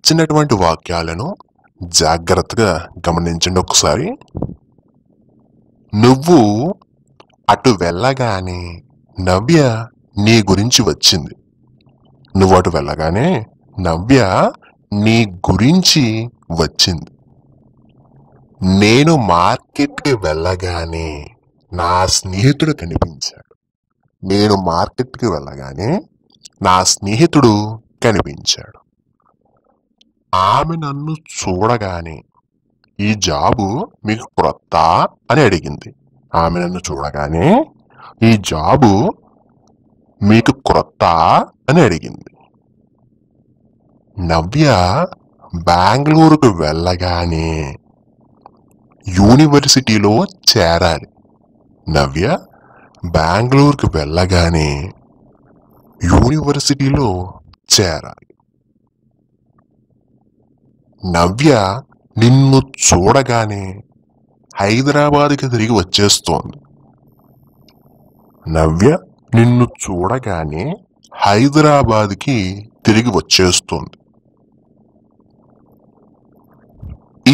ఇచ్చినటువంటి వాక్యాలను జాగ్రత్తగా గమనించండి ఒకసారి. నువ్వు అటు వెళ్ళగానే నవ్య నీ గురించి వచ్చింది. నువ్వు అటు వెళ్ళగానే నవ్య నీ గురించి వచ్చింది. నేను మార్కెట్కి వెళ్ళగానే నా స్నేహితుడు కనిపించాడు. నేను మార్కెట్కి వెళ్ళగానే నా స్నేహితుడు కనిపించాడు. ఆమె నన్ను చూడగానే ఈ జాబు మీకు క్రొత్త అని అడిగింది. ఆమె నన్ను చూడగానే ఈ జాబు మీకు క్రొత్త అని అడిగింది. నవ్య బెంగళూరుకు వెళ్ళగానే యూనివర్సిటీలో చేరాలి. నవ్య బెంగళూరుకు వెళ్ళగానే యూనివర్సిటీలో చేరాలి. నవ్య నిన్ను చూడగానే హైదరాబాద్కి తిరిగి వచ్చేస్తోంది. నవ్య నిన్ను చూడగానే హైదరాబాద్కి తిరిగి వచ్చేస్తుంది.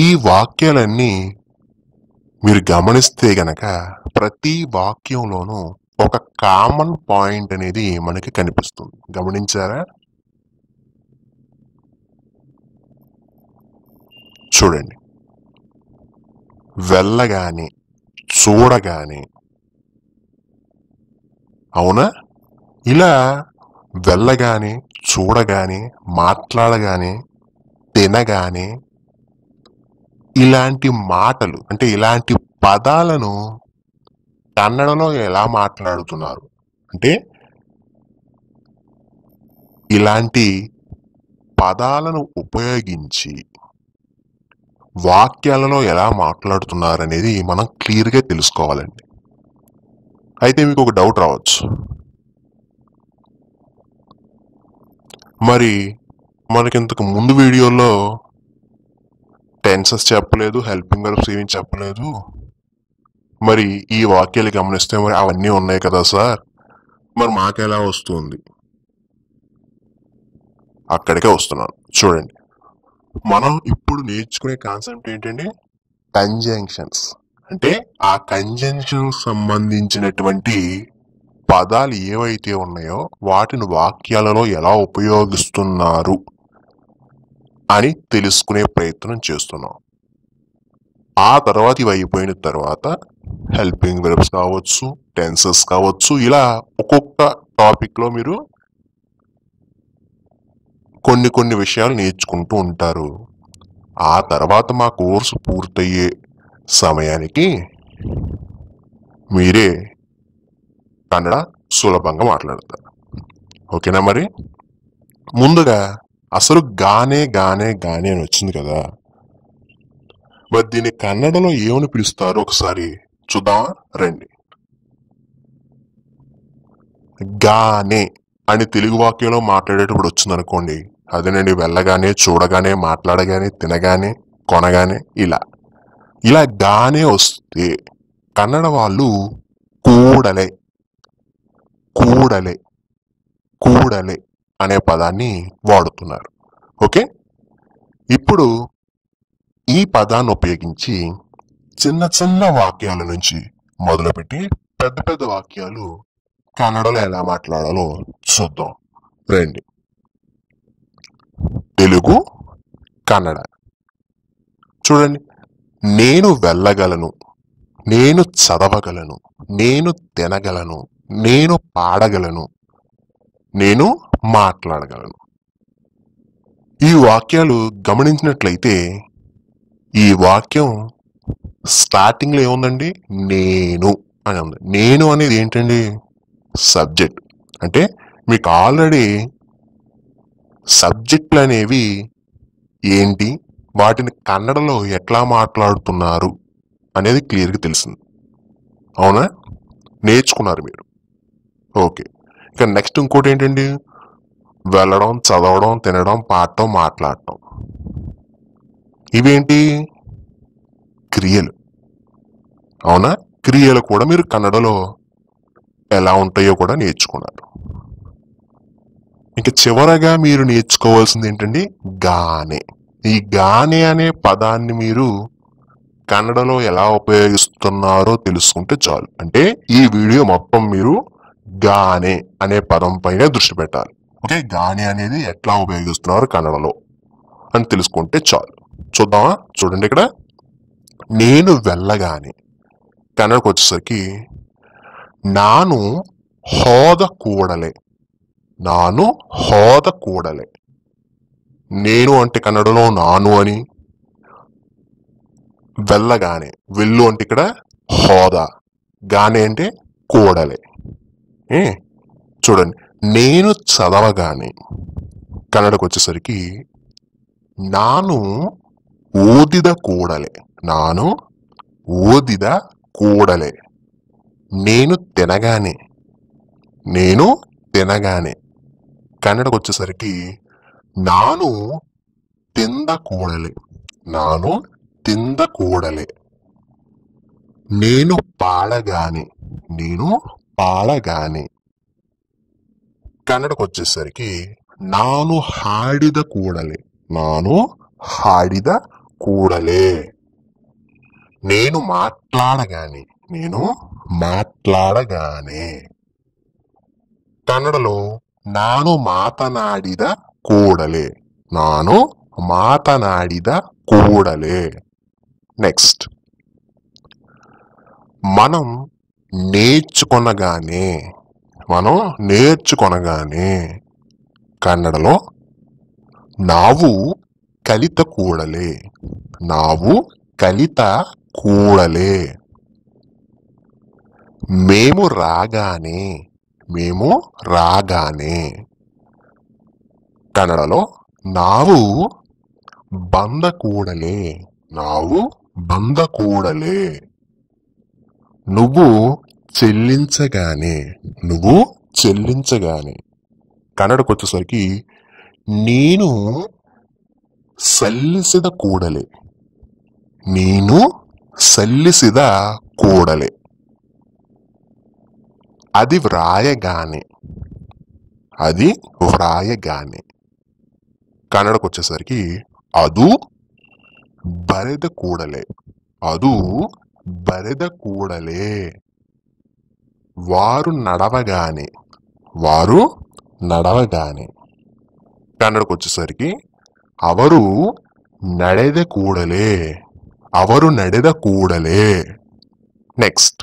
ఈ వాక్యాలన్నీ మీరు గమనిస్తే గనక ప్రతి వాక్యంలోనూ ఒక కామన్ పాయింట్ అనేది మనకి కనిపిస్తుంది. గమనించారా? చూడండి, వెళ్ళగానే, చూడగానే, అవునా? ఇలా వెళ్ళగానే, చూడగానే, మాట్లాడగానే, తినగానే, ఇలాంటి మాటలు అంటే ఇలాంటి పదాలను కన్నడలో ఎలా మాట్లాడుతున్నారు అంటే ఇలాంటి పదాలను ఉపయోగించి వాక్యాలలో ఎలా మాట్లాడుతున్నారనేది మనం క్లియర్గా తెలుసుకోవాలండి. అయితే మీకు ఒక డౌట్ రావచ్చు, మరి మనకింతకు ముందు వీడియోలో టెన్సెస్ చెప్పలేదు, హెల్పింగ్ వర్బ్స్ ఏమీ చెప్పలేదు, మరి ఈ వాక్యాలు గమనిస్తే మరి అవన్నీ ఉన్నాయి కదా సార్, మరి మాకెలా వస్తుంది? అక్కడికే వస్తున్నాను. చూడండి, మనం ఇప్పుడు నేర్చుకునే కాన్సెప్ట్ ఏంటంటే కంజంక్షన్స్. అంటే ఆ కంజంక్షన్ సంబంధించినటువంటి పదాలు ఏవైతే ఉన్నాయో వాటిని వాక్యాలలో ఎలా ఉపయోగిస్తున్నారు అని తెలుసుకునే ప్రయత్నం చేస్తున్నాం. ఆ తర్వాత ఇవి అయిపోయిన తర్వాత హెల్పింగ్ వెర్బ్స్ కావచ్చు, టెన్సెస్ కావచ్చు, ఇలా ఒక్కొక్క టాపిక్లో మీరు కొన్ని విషయాలు నేర్చుకుంటూ ఉంటారు. ఆ తర్వాత మా కోర్సు పూర్తయ్యే సమయానికి మీరే కన్నడ సులభంగా మాట్లాడతారు. ఓకేనా? మరి ముందుగా అసలు గానే గానే గానే అని వచ్చింది కదా, మరి దీన్ని కన్నడలో ఏమని పిలుస్తారో ఒకసారి చూద్దామా? రండి. గానే అని తెలుగు వాక్యంలో మాట్లాడేటప్పుడు వచ్చిందనుకోండి, అదేనండి వెళ్ళగానే, చూడగానే, మాట్లాడగానే, తినగానే, కొనగానే, ఇలా గానే వస్తే కన్నడ వాళ్ళు కూడలే కూడలే కూడలే అనే పదాన్ని వాడుతున్నారు. ఓకే, ఇప్పుడు ఈ పదాన్ని ఉపయోగించి చిన్న చిన్న వాక్యాల నుంచి మొదలుపెట్టి పెద్ద పెద్ద వాక్యాలు కన్నడలో ఎలా మాట్లాడాలో చూద్దాం. రండి. తెలుగు, కన్నడ. చూడండి, నేను వెళ్ళగలను, నేను చదవగలను, నేను తినగలను, నేను పాడగలను, నేను మాట్లాడగలను. ఈ వాక్యాలు గమనించినట్లయితే ఈ వాక్యం స్టార్టింగ్లో ఏముందండి? నేను అని ఉంది. నేను అనేది ఏంటండి? సబ్జెక్ట్. అంటే మీకు ఆల్రెడీ సబ్జెక్టులు అనేవి ఏంటి, వాటిని కన్నడలో ఎట్లా మాట్లాడుతున్నారు అనేది క్లియర్గా తెలిసింది. అవునా? నేర్చుకున్నారు మీరు. ఓకే, ఇక నెక్స్ట్ ఇంకోటి ఏంటండి? వెళ్ళడం, చదవడం, తినడం, పాడటం, మాట్లాడటం. ఇవేంటి? క్రియలు. అవునా? క్రియలు కూడా మీరు కన్నడలో ఎలా ఉంటాయో కూడా నేర్చుకున్నారు. ఇంక చివరగా మీరు నేర్చుకోవాల్సింది ఏంటండి? గానే. ఈ గానే అనే పదాన్ని మీరు కన్నడలో ఎలా ఉపయోగిస్తున్నారో తెలుసుకుంటే చాలు. అంటే ఈ వీడియో మొత్తం మీరు గానే అనే పదం పైన దృష్టి పెట్టాలి. ఓకే, గానే అనేది ఎట్లా ఉపయోగిస్తున్నారు కన్నడలో అని తెలుసుకుంటే చాలు. చూద్దామా? చూడండి ఇక్కడ. నేను వెళ్ళగానే కన్నడకు వచ్చేసరికి నాను హోద కూడలే. నాను హోద కూడలే. నేను అంటే కన్నడలో నాను అని, వెళ్ళగానే వెళ్ళు అంటే ఇక్కడ హోదా, గానే అంటే కూడలే. చూడండి, నేను చదవగానే కన్నడకు వచ్చేసరికి నాను ఓదిద కూడలే. నాను ఓదిద కూడలే. నేను తినగానే కన్నడకు వచ్చేసరికి నాను తింద కూడలే. నాను తింద కూడలే. నేను పాడగానే కన్నడకు వచ్చేసరికి నాను హాడిద కూడలే. నాను హాడిద కూడలే. నేను మాట్లాడగానే కన్నడలో నాను మాతనాడిద కూడలే. నాను మాతనాడిద కూడలే. నెక్స్ట్, మనం నేర్చుకొనగానే కన్నడలో నావు కలిత కూడలే. నావు కలిత కూడలే. మేము రాగానే కన్నడలో నావు బంద కూడలే. నావు బంద కూడలే. నువ్వు చెల్లించగానే కన్నడకు వచ్చేసరికి నేను సల్లిసిద కూడలే. అది వ్రాయగానే కన్నడకు వచ్చేసరికి అదు బరెద కూడలే. వారు నడవగానే కన్నడకు వచ్చేసరికి అవరు ನಡೆದ కూడలే. నెక్స్ట్,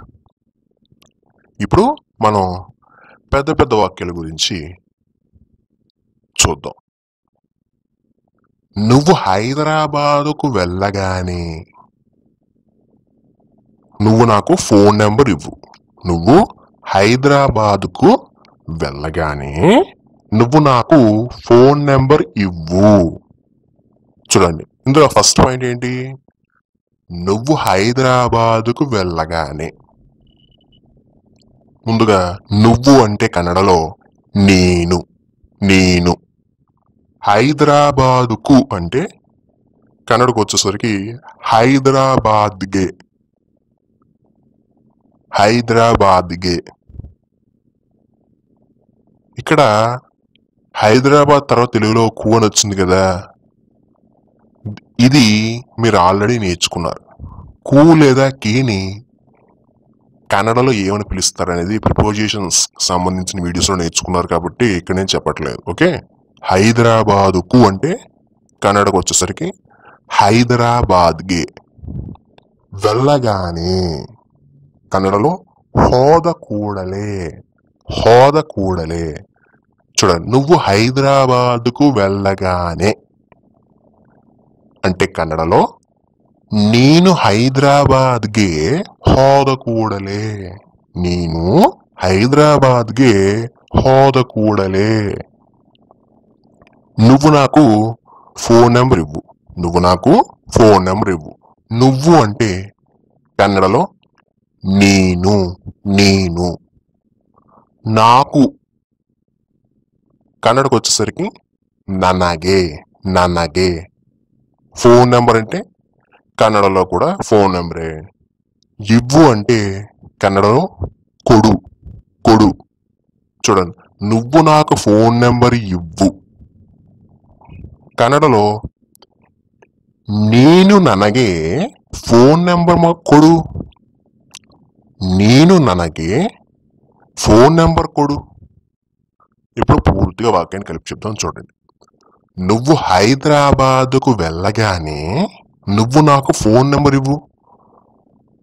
ఇప్పుడు మనం పెద్ద పెద్ద వాక్యాల గురించి చూద్దాం. నువ్వు హైదరాబాదుకు వెళ్ళగానే నువ్వు నాకు ఫోన్ నెంబర్ ఇవ్వు. నువ్వు హైదరాబాదుకు వెళ్ళగానే నువ్వు నాకు ఫోన్ నెంబర్ ఇవ్వు. చూడండి, ఇందులో ఫస్ట్ పాయింట్ ఏంటి? నువ్వు హైదరాబాదుకు వెళ్ళగానే. ముందుగా నువ్వు అంటే కన్నడలో నేను. హైదరాబాదుకు అంటే కన్నడకు వచ్చేసరికి హైదరాబాద్గే. ఇక్కడ హైదరాబాద్ తర్వాత తెలుగులో కు అని వచ్చింది కదా, ఇది మీరు ఆల్రెడీ నేర్చుకున్నారు. కు లేదా కీని కన్నడలో ఏమని పిలుస్తారు అనేది ప్రిపోజిషన్స్ సంబంధించిన వీడియోస్లో నేర్చుకున్నారు కాబట్టి ఇక్కడ నేను చెప్పట్లేదు. ఓకే, హైదరాబాదుకు అంటే కన్నడకు వచ్చేసరికి హైదరాబాద్గే. వెళ్ళగానే కన్నడలో హోద కూడలే. చూడండి, నువ్వు హైదరాబాదుకు వెళ్ళగానే అంటే కన్నడలో నేను హైదరాబాద్ಗೆ ಹೋದ ಕೂಡಲೇ. ನೀನು హైదరాబాద్ಗೆ ಹೋದ ಕೂಡಲೇ. నువ్వు నాకు ఫోన్ నెంబర్ ఇవ్వు. నువ్వు అంటే కన్నడలో నేను. నాకు కన్నడకు వచ్చేసరికి ನನಗೆ. ఫోన్ నెంబర్ అంటే కన్నడలో కూడా ఫోన్ నెంబరే. ఇవ్వు అంటే కన్నడలో కొడు. చూడండి, నువ్వు నాకు ఫోన్ నెంబర్ ఇవ్వు. ಕನ್ನಡలో ನೀನು ನನಗೆ ಫೋನ್ ನಂಬರ್ ಕೊಡು. ನೀನು ನನಗೆ ఫోన్ నెంబర్ కొడు. ఇప్పుడు పూర్తిగా వాక్యాన్ని కలిపి చెప్తాను చూడండి. నువ్వు హైదరాబాద్కు వెళ్ళగానే నువ్వు నాకు ఫోన్ నెంబర్ ఇవ్వు.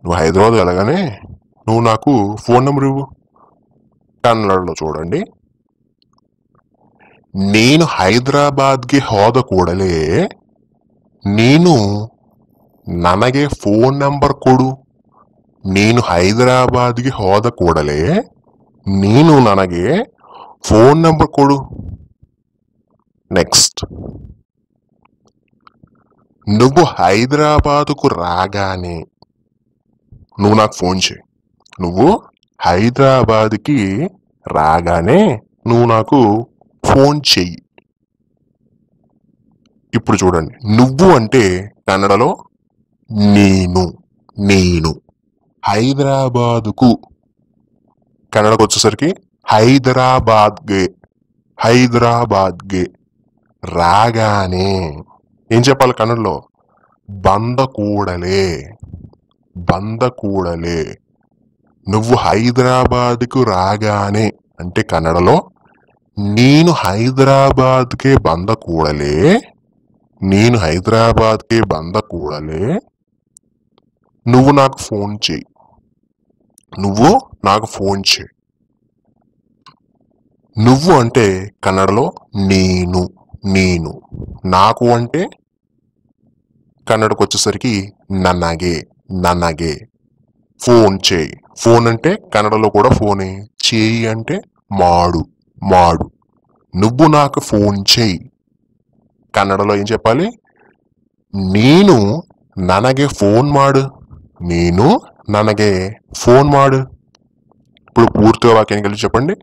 నువ్వు హైదరాబాద్ వెళ్ళగానే నువ్వు నాకు ఫోన్ నెంబర్ ఇవ్వు. కన్నడలో చూడండి. నేను ಹೈದರಾಬಾದ್ಗೆ ಹೋದ ಕೂಡಲೇ ನೀನು ನನಗೆ ಫೋನ್ ನಂಬರ್ ಕೊಡು. నేను హైదరాబాద్కి ಹೋದ ಕೂಡಲೇ ನೀನು ನನಗೆ ఫోన్ నెంబర్ కొడు. నెక్స్ట్, నువ్వు హైదరాబాద్కు రాగానే నువ్వు నాకు ఫోన్ చేయి. నువ్వు హైదరాబాద్కి రాగానే నువ్వు నాకు ఫోన్ చెయ్యి. ఇప్పుడు చూడండి, నువ్వు అంటే కన్నడలో నేను. నేను హైదరాబాదుకు కన్నడకు వచ్చేసరికి హైదరాబాద్గే. హైదరాబాద్గే రాగానే ఏం చెప్పాలి కన్నడలో? బంద కూడలే. బంద కూడలే. నువ్వు హైదరాబాద్కు రాగానే అంటే కన్నడలో నేను హైదరాబాద్కే బంద కూడలే. నేను హైదరాబాద్కే బంద కూడలే నువ్వు నాకు ఫోన్ చేయి. నువ్వు నాకు ఫోన్ చేయి. నువ్వు అంటే కన్నడలో నేను. నేను. నాకు అంటే కన్నడకు వచ్చేసరికి నన్నగే. నన్నగే. ఫోన్ చేయి. ఫోన్ అంటే కన్నడలో కూడా ఫోనే. చేయి అంటే మాడు. మాడు. నువ్వు నాకు ఫోన్ చేయి. కన్నడలో ఏం చెప్పాలి? నేను ನನಗೆ ఫోన్ మాడు. నేను ನನಗೆ ఫోన్ మాడు. ఇప్పుడు పూర్తిగా వాక్యాన్ని కలిసి చెప్పండి.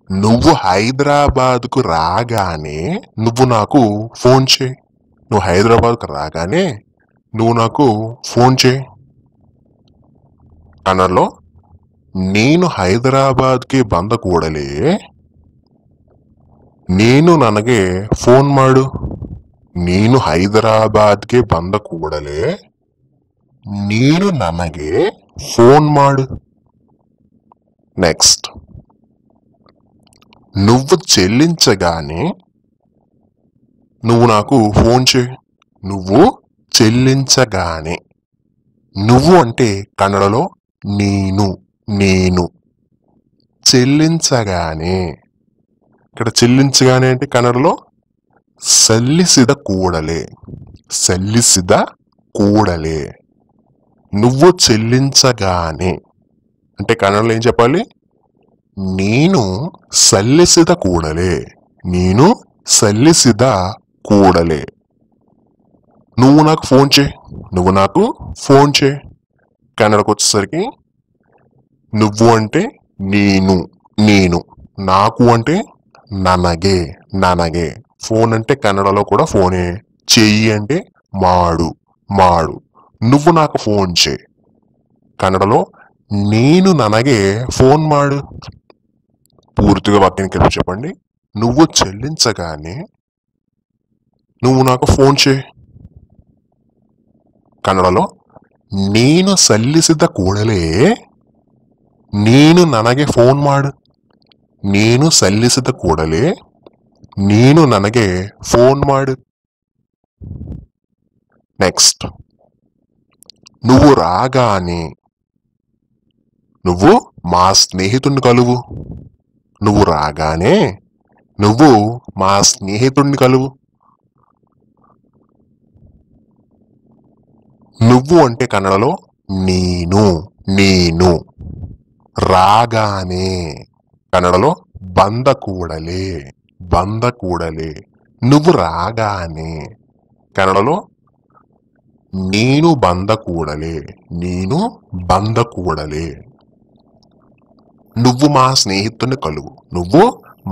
నువ్వు హైదరాబాద్కు రాగానే నువ్వు నాకు ఫోన్ చేయి. నువ్వు హైదరాబాద్కు రాగానే నువ్వు నాకు ఫోన్ చేయి. కన్నడలో నేను హైదరాబాద్కి ಬಂದ ಕೂಡಲೇ ನೀನು ನನಗೆ ಫೋನ್ ಮಾಡು. ನೀನು ಹೈದರಾಬಾದ್ಗೆ ಬಂದ ಕೂಡಲೇ ನೀನು ನನಗೆ ఫోన్ మాడు. నెక్స్ట్, నువ్వు చెల్లించగానే నువ్వు నాకు ఫోన్ చేయి. నువ్వు చెల్లించగానే. నువ్వు అంటే కన్నడలో నేను. నేను. చెల్లించగానే. ఇక్కడ చెల్లించగానే అంటే కన్నడలో సల్లిసిದ కూడలే. సల్లిసిದ కూడలే. నువ్వు చెల్లించగానే అంటే కన్నడలో ఏం చెప్పాలి? నేను సల్లిసిದ కూడలే. నేను సల్లిసిದ కూడలే నువ్వు నాకు ఫోన్ చేయి. నువ్వు నాకు ఫోన్ చేయి. కన్నడకు వచ్చేసరికి నువ్వు అంటే నేను. నేను. నాకు అంటే ನನಗೆ. ನನಗೆ. ఫోన్ అంటే కన్నడలో కూడా ఫోనే. చెయ్యి అంటే మాడు. మాడు. నువ్వు నాకు ఫోన్ చేయి. కన్నడలో నేను ನನಗೆ ఫోన్ మాడు. పూర్తిగా వాక్యాన్ని కలిపి చెప్పండి. నువ్వు చెల్లించగానే నువ్వు నాకు ఫోన్ చేయి. కన్నడలో నేను ಸಲ್ಲಿಸಿದ ಕೂಡಲೇ ನೀನು ನನಗೆ ಫೋನ್ ಮಾಡು. నేను ಸಲ್ಲಿಸಿದ ಕೂಡಲೇ ನೀನು ನನಗೆ ఫోన్ మాడు. నెక్స్ట్, నువ్వు రాగానే నువ్వు మా స్నేహితుడిని కలువు. నువ్వు రాగానే నువ్వు మా స్నేహితుడిని కలువు. నువ్వు అంటే కన్నడలో నేను. నేను. రాగానే కన్నడలో ಬಂದ ಕೂಡಲೇ. ಬಂದ ಕೂಡಲೇ. నువ్వు రాగానే కన్నడలో నేను ಬಂದ ಕೂಡಲೇ. నేను ಬಂದ ಕೂಡಲೇ నువ్వు మా స్నేహితుడిని కలువు. నువ్వు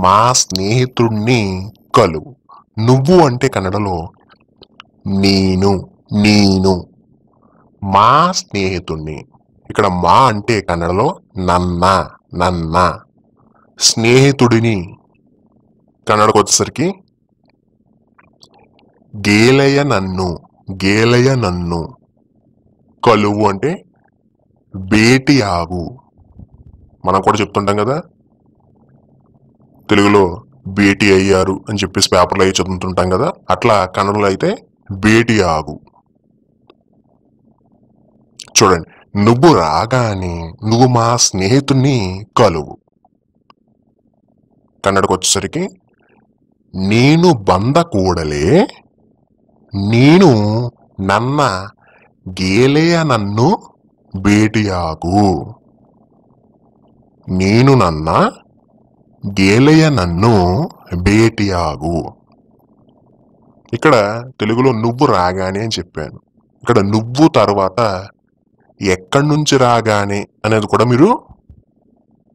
మా స్నేహితుడిని కలువు. నువ్వు అంటే కన్నడలో నేను. నేను. మా స్నేహితుడిని. ఇక్కడ మా అంటే కన్నడలో నన్న. నన్న. స్నేహితుడిని కన్నడకు వచ్చేసరికి గేలయ నన్ను, గేలయ నన్ను. కలువు అంటే భేటీ ఆగు. మనం కూడా చెప్తుంటాం కదా, తెలుగులో భేటీ అయ్యారు అని చెప్పేసి పేపర్లో అవి చదువుతుంటాం కదా, అట్లా కన్నడలో అయితే భేటీ ఆగు. చూడండి, నువ్వు రాగానే నువ్వు మా స్నేహితుడిని కలువు. కన్నడకు వచ్చేసరికి నేను బంద కూడలే ನೀನು ನನ್ನ ಗೆಳೆಯನನ್ನು ಭೇಟಿಯಾಗು. ನೀನು ನನ್ನ ಗೆಳೆಯನನ್ನು భేటీయాగు. ఇక్కడ తెలుగులో నువ్వు రాగానే అని చెప్పాను. ఇక్కడ నువ్వు తర్వాత ఎక్కడి నుంచి రాగానే అనేది కూడా మీరు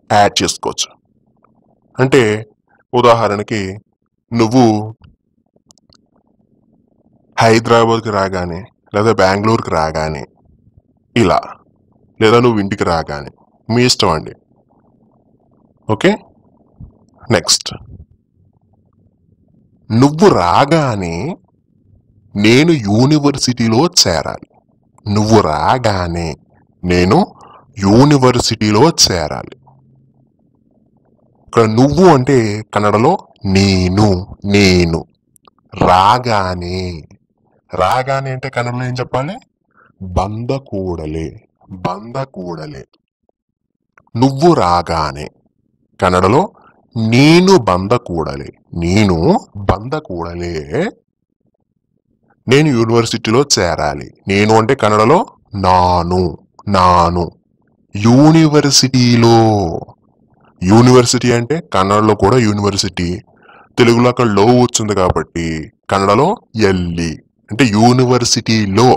యాడ్ చేసుకోవచ్చు. అంటే ఉదాహరణకి నువ్వు హైదరాబాద్కి రాగానే, లేదా బెంగళూరుకి రాగానే, ఇలా, లేదా నువ్వు ఇంటికి రాగానే, మీ ఇష్టం అండి. ఓకే, నెక్స్ట్, నువ్వు రాగానే నేను యూనివర్సిటీలో చేరాలి. నువ్వు రాగానే నేను యూనివర్సిటీలో చేరాలి. ఇక్కడ నువ్వు అంటే కన్నడలో నేను, నేను. రాగానే, రాగానే అంటే కన్నడలో ఏం చెప్పాలి? బంద కూడలే, బంద కూడలే. నువ్వు రాగానే కన్నడలో నేను బంద కూడలే, నేను బంద కూడలే నేను యూనివర్సిటీలో చేరాలి. నేను అంటే కన్నడలో నాను, నాను. యూనివర్సిటీలో, యూనివర్సిటీ అంటే కన్నడలో కూడా యూనివర్సిటీ, తెలుగులో అక్కడ లో వచ్చింది కాబట్టి కన్నడలో ఎల్లి అంటే యూనివర్సిటీలో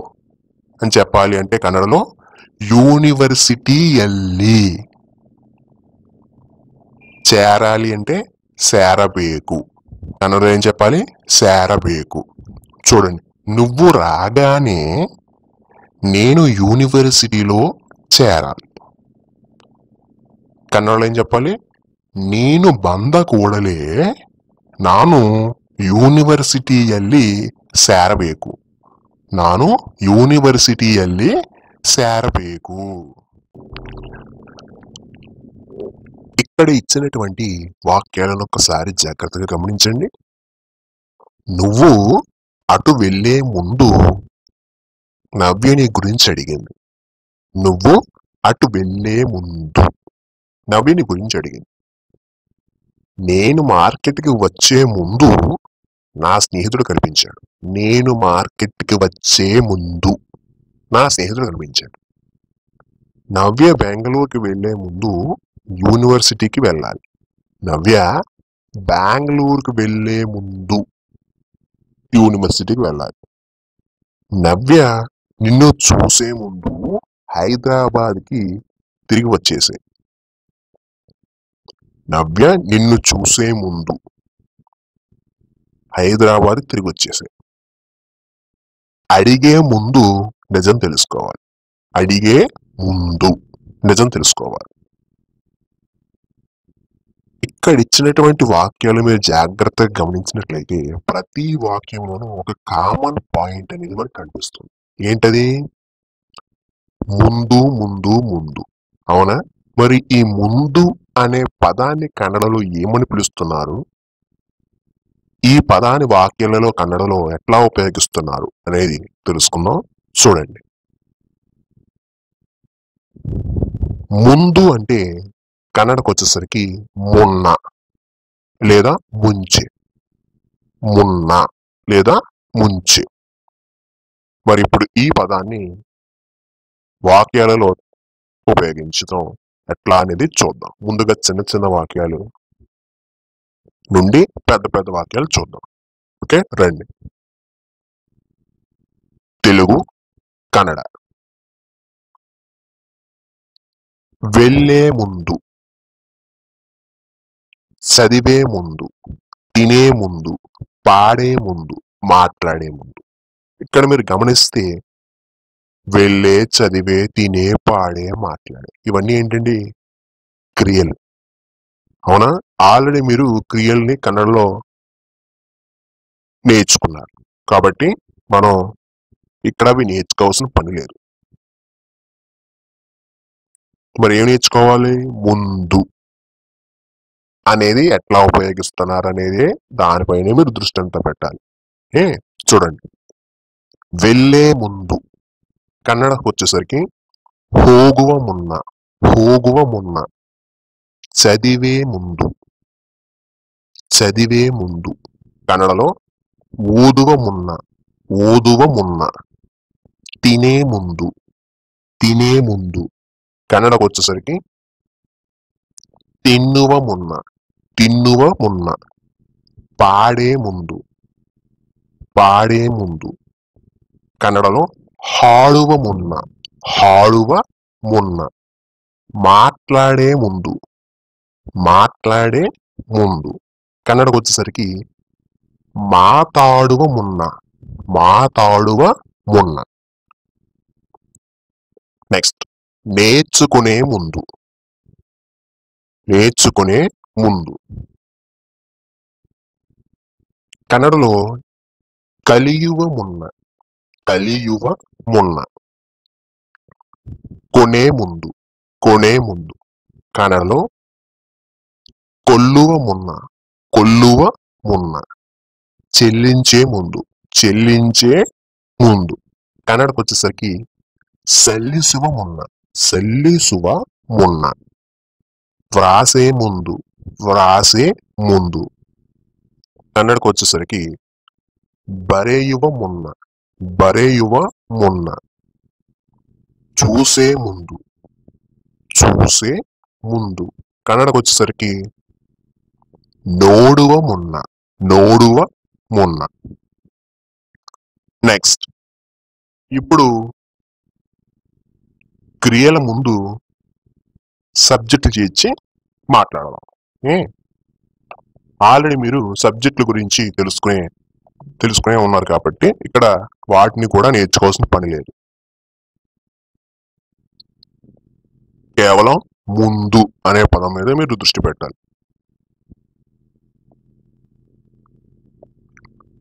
అని చెప్పాలి. అంటే కన్నడలో యూనివర్సిటీ ఎల్లి. చేరాలి అంటే సేరబేకు, కన్నడలో ఏం చెప్పాలి? సేరబేకు. చూడండి, నువ్వు రాగానే నేను యూనివర్సిటీలో చేరాలి. కన్నడలో ఏం చెప్పాలి? నేను బంద కూడలే ನಾನು ಯೂನಿವರ್ಸಿಟಿಯಲ್ಲಿ ಸೇರಬೇಕು. ನಾನು ಯೂನಿವರ್ಸಿಟಿಯಲ್ಲಿ సేరಬೇಕು. ఇక్కడ ఇచ్చినటువంటి వాక్యాలను ఒకసారి జాగ్రత్తగా గమనించండి. నువ్వు అటు వెళ్లే ముందు నవ్యని గురించి అడిగింది. నువ్వు అటు వెళ్లే ముందు నవ్యని గురించి అడిగింది. నేను మార్కెట్కి వచ్చే ముందు నా స్నేహితుడు కనిపించాడు. నేను మార్కెట్కి వచ్చే ముందు నా స్నేహితుడు కనిపించాడు. నవ్య బెంగళూరుకి వెళ్లే ముందు యూనివర్సిటీకి వెళ్ళాలి. నవ్య బెంగళూరుకి వెళ్లే ముందు యూనివర్సిటీకి వెళ్ళాలి. నవ్య నిన్ను చూసే ముందు హైదరాబాద్కి తిరిగి వచ్చేసే. నవ్య నిన్ను చూసే ముందు హైదరాబాద్ తిరిగి వచ్చేసే. అడిగే ముందు నిజం తెలుసుకోవాలి. అడిగే ముందు నిజం తెలుసుకోవాలి. ఇక్కడ ఇచ్చినటువంటి వాక్యాలు మీరు జాగ్రత్తగా గమనించినట్లయితే ప్రతి వాక్యంలోనూ ఒక కామన్ పాయింట్ అనేది మనకు కనిపిస్తుంది. ఏంటది? ముందు, ముందు, ముందు. అవునా? మరి ఈ ముందు అనే పదాన్ని కన్నడలో ఏమని పిలుస్తున్నారు? ఈ పదాన్ని వాక్యాలలో కన్నడలో ఎట్లా ఉపయోగిస్తున్నారు అనేది తెలుసుకుందాం. చూడండి, ముందు అంటే కన్నడకు వచ్చేసరికి మొన్న లేదా ముంచె, మొన్న లేదా ముంచె. మరి ఇప్పుడు ఈ పదాన్ని వాక్యాలలో ఉపయోగించడం ఎట్లా అనేది చూద్దాం. ముందుగా చిన్న చిన్న వాక్యాలు నుండి పెద్ద పెద్ద వాక్యాలు చూద్దాం. ఓకే, రండి. తెలుగు, కన్నడ. వెళ్ళే ముందు, చదివే ముందు, తినే ముందు, పాడే ముందు, మాట్లాడే ముందు. ఇక్కడ మీరు గమనిస్తే వెళ్ళే, చదివే, తినే, పాడే, మాట్లాడే ఇవన్నీ ఏంటండి? క్రియలు. అవునా? ఆల్రెడీ మీరు క్రియల్ని కన్నడలో నేర్చుకున్నారు కాబట్టి మనం ఇక్కడ అవి నేర్చుకోవాల్సిన పని లేదు. మరి ఏం నేర్చుకోవాలి? ముందు అనేది ఎట్లా ఉపయోగిస్తున్నారు అనేది దానిపైనే మీరు దృష్టి అంతా పెట్టాలి. ఏ చూడండి, వెళ్ళే ముందు కన్నడకు వచ్చేసరికి ಹೋಗುವ ಮುನ್ನ, ಹೋಗುವ ಮುನ್ನ, చదివే ముందు, చదివే ముందు. కన్నడలో ఓదువ మున్న, ఓదువ మున్న, తినే ముందు, తినే ముందు. కన్నడకు వచ్చేసరికి తిన్నువ మున్న, తిన్నువ మున్న, పాడే ముందు, పాడే ముందు. కన్నడలో ಹಾಡುವ ಮುನ್ನ, ಹಾಡುವ ಮುನ್ನ, మాట్లాడే ముందు, మాట్లాడే ముందు. కన్నడకు వచ్చేసరికి మాతాడువ మున్న, మాతాడువ మున్న. నెక్స్ట్, నేర్చుకునే ముందు, నేర్చుకునే ముందు. కన్నడలో కలియువ మున్న, కలియువ మున్న, కొనే ముందు, కొనే ముందు. కన్నడలో కొల్లువ మున్న, కొల్లువ మున్న, చెల్లించే ముందు, చెల్లించే ముందు. కన్నడకు వచ్చేసరికి సల్లిసువ మున్న, సల్లిసువ మున్న, వ్రాసే ముందు, వ్రాసే ముందు. కన్నడకు వచ్చేసరికి బరెయువ మున్న, బరెయువ మున్న, చూసే ముందు, చూసే ముందు. కన్నడకు వచ్చేసరికి నోడువ మున్న, నోడువ మున్న. నెక్స్ట్, ఇప్పుడు క్రియల ముందు సబ్జెక్టు చేర్చి మాట్లాడదాం. ఆల్రెడీ మీరు సబ్జెక్టుల గురించి తెలుసుకునే ఉన్నారు కాబట్టి ఇక్కడ వాటిని కూడా నేర్చుకోవాల్సిన పని లేదు. కేవలం ముందు అనే పదం మీద మీరు దృష్టి పెట్టాలి.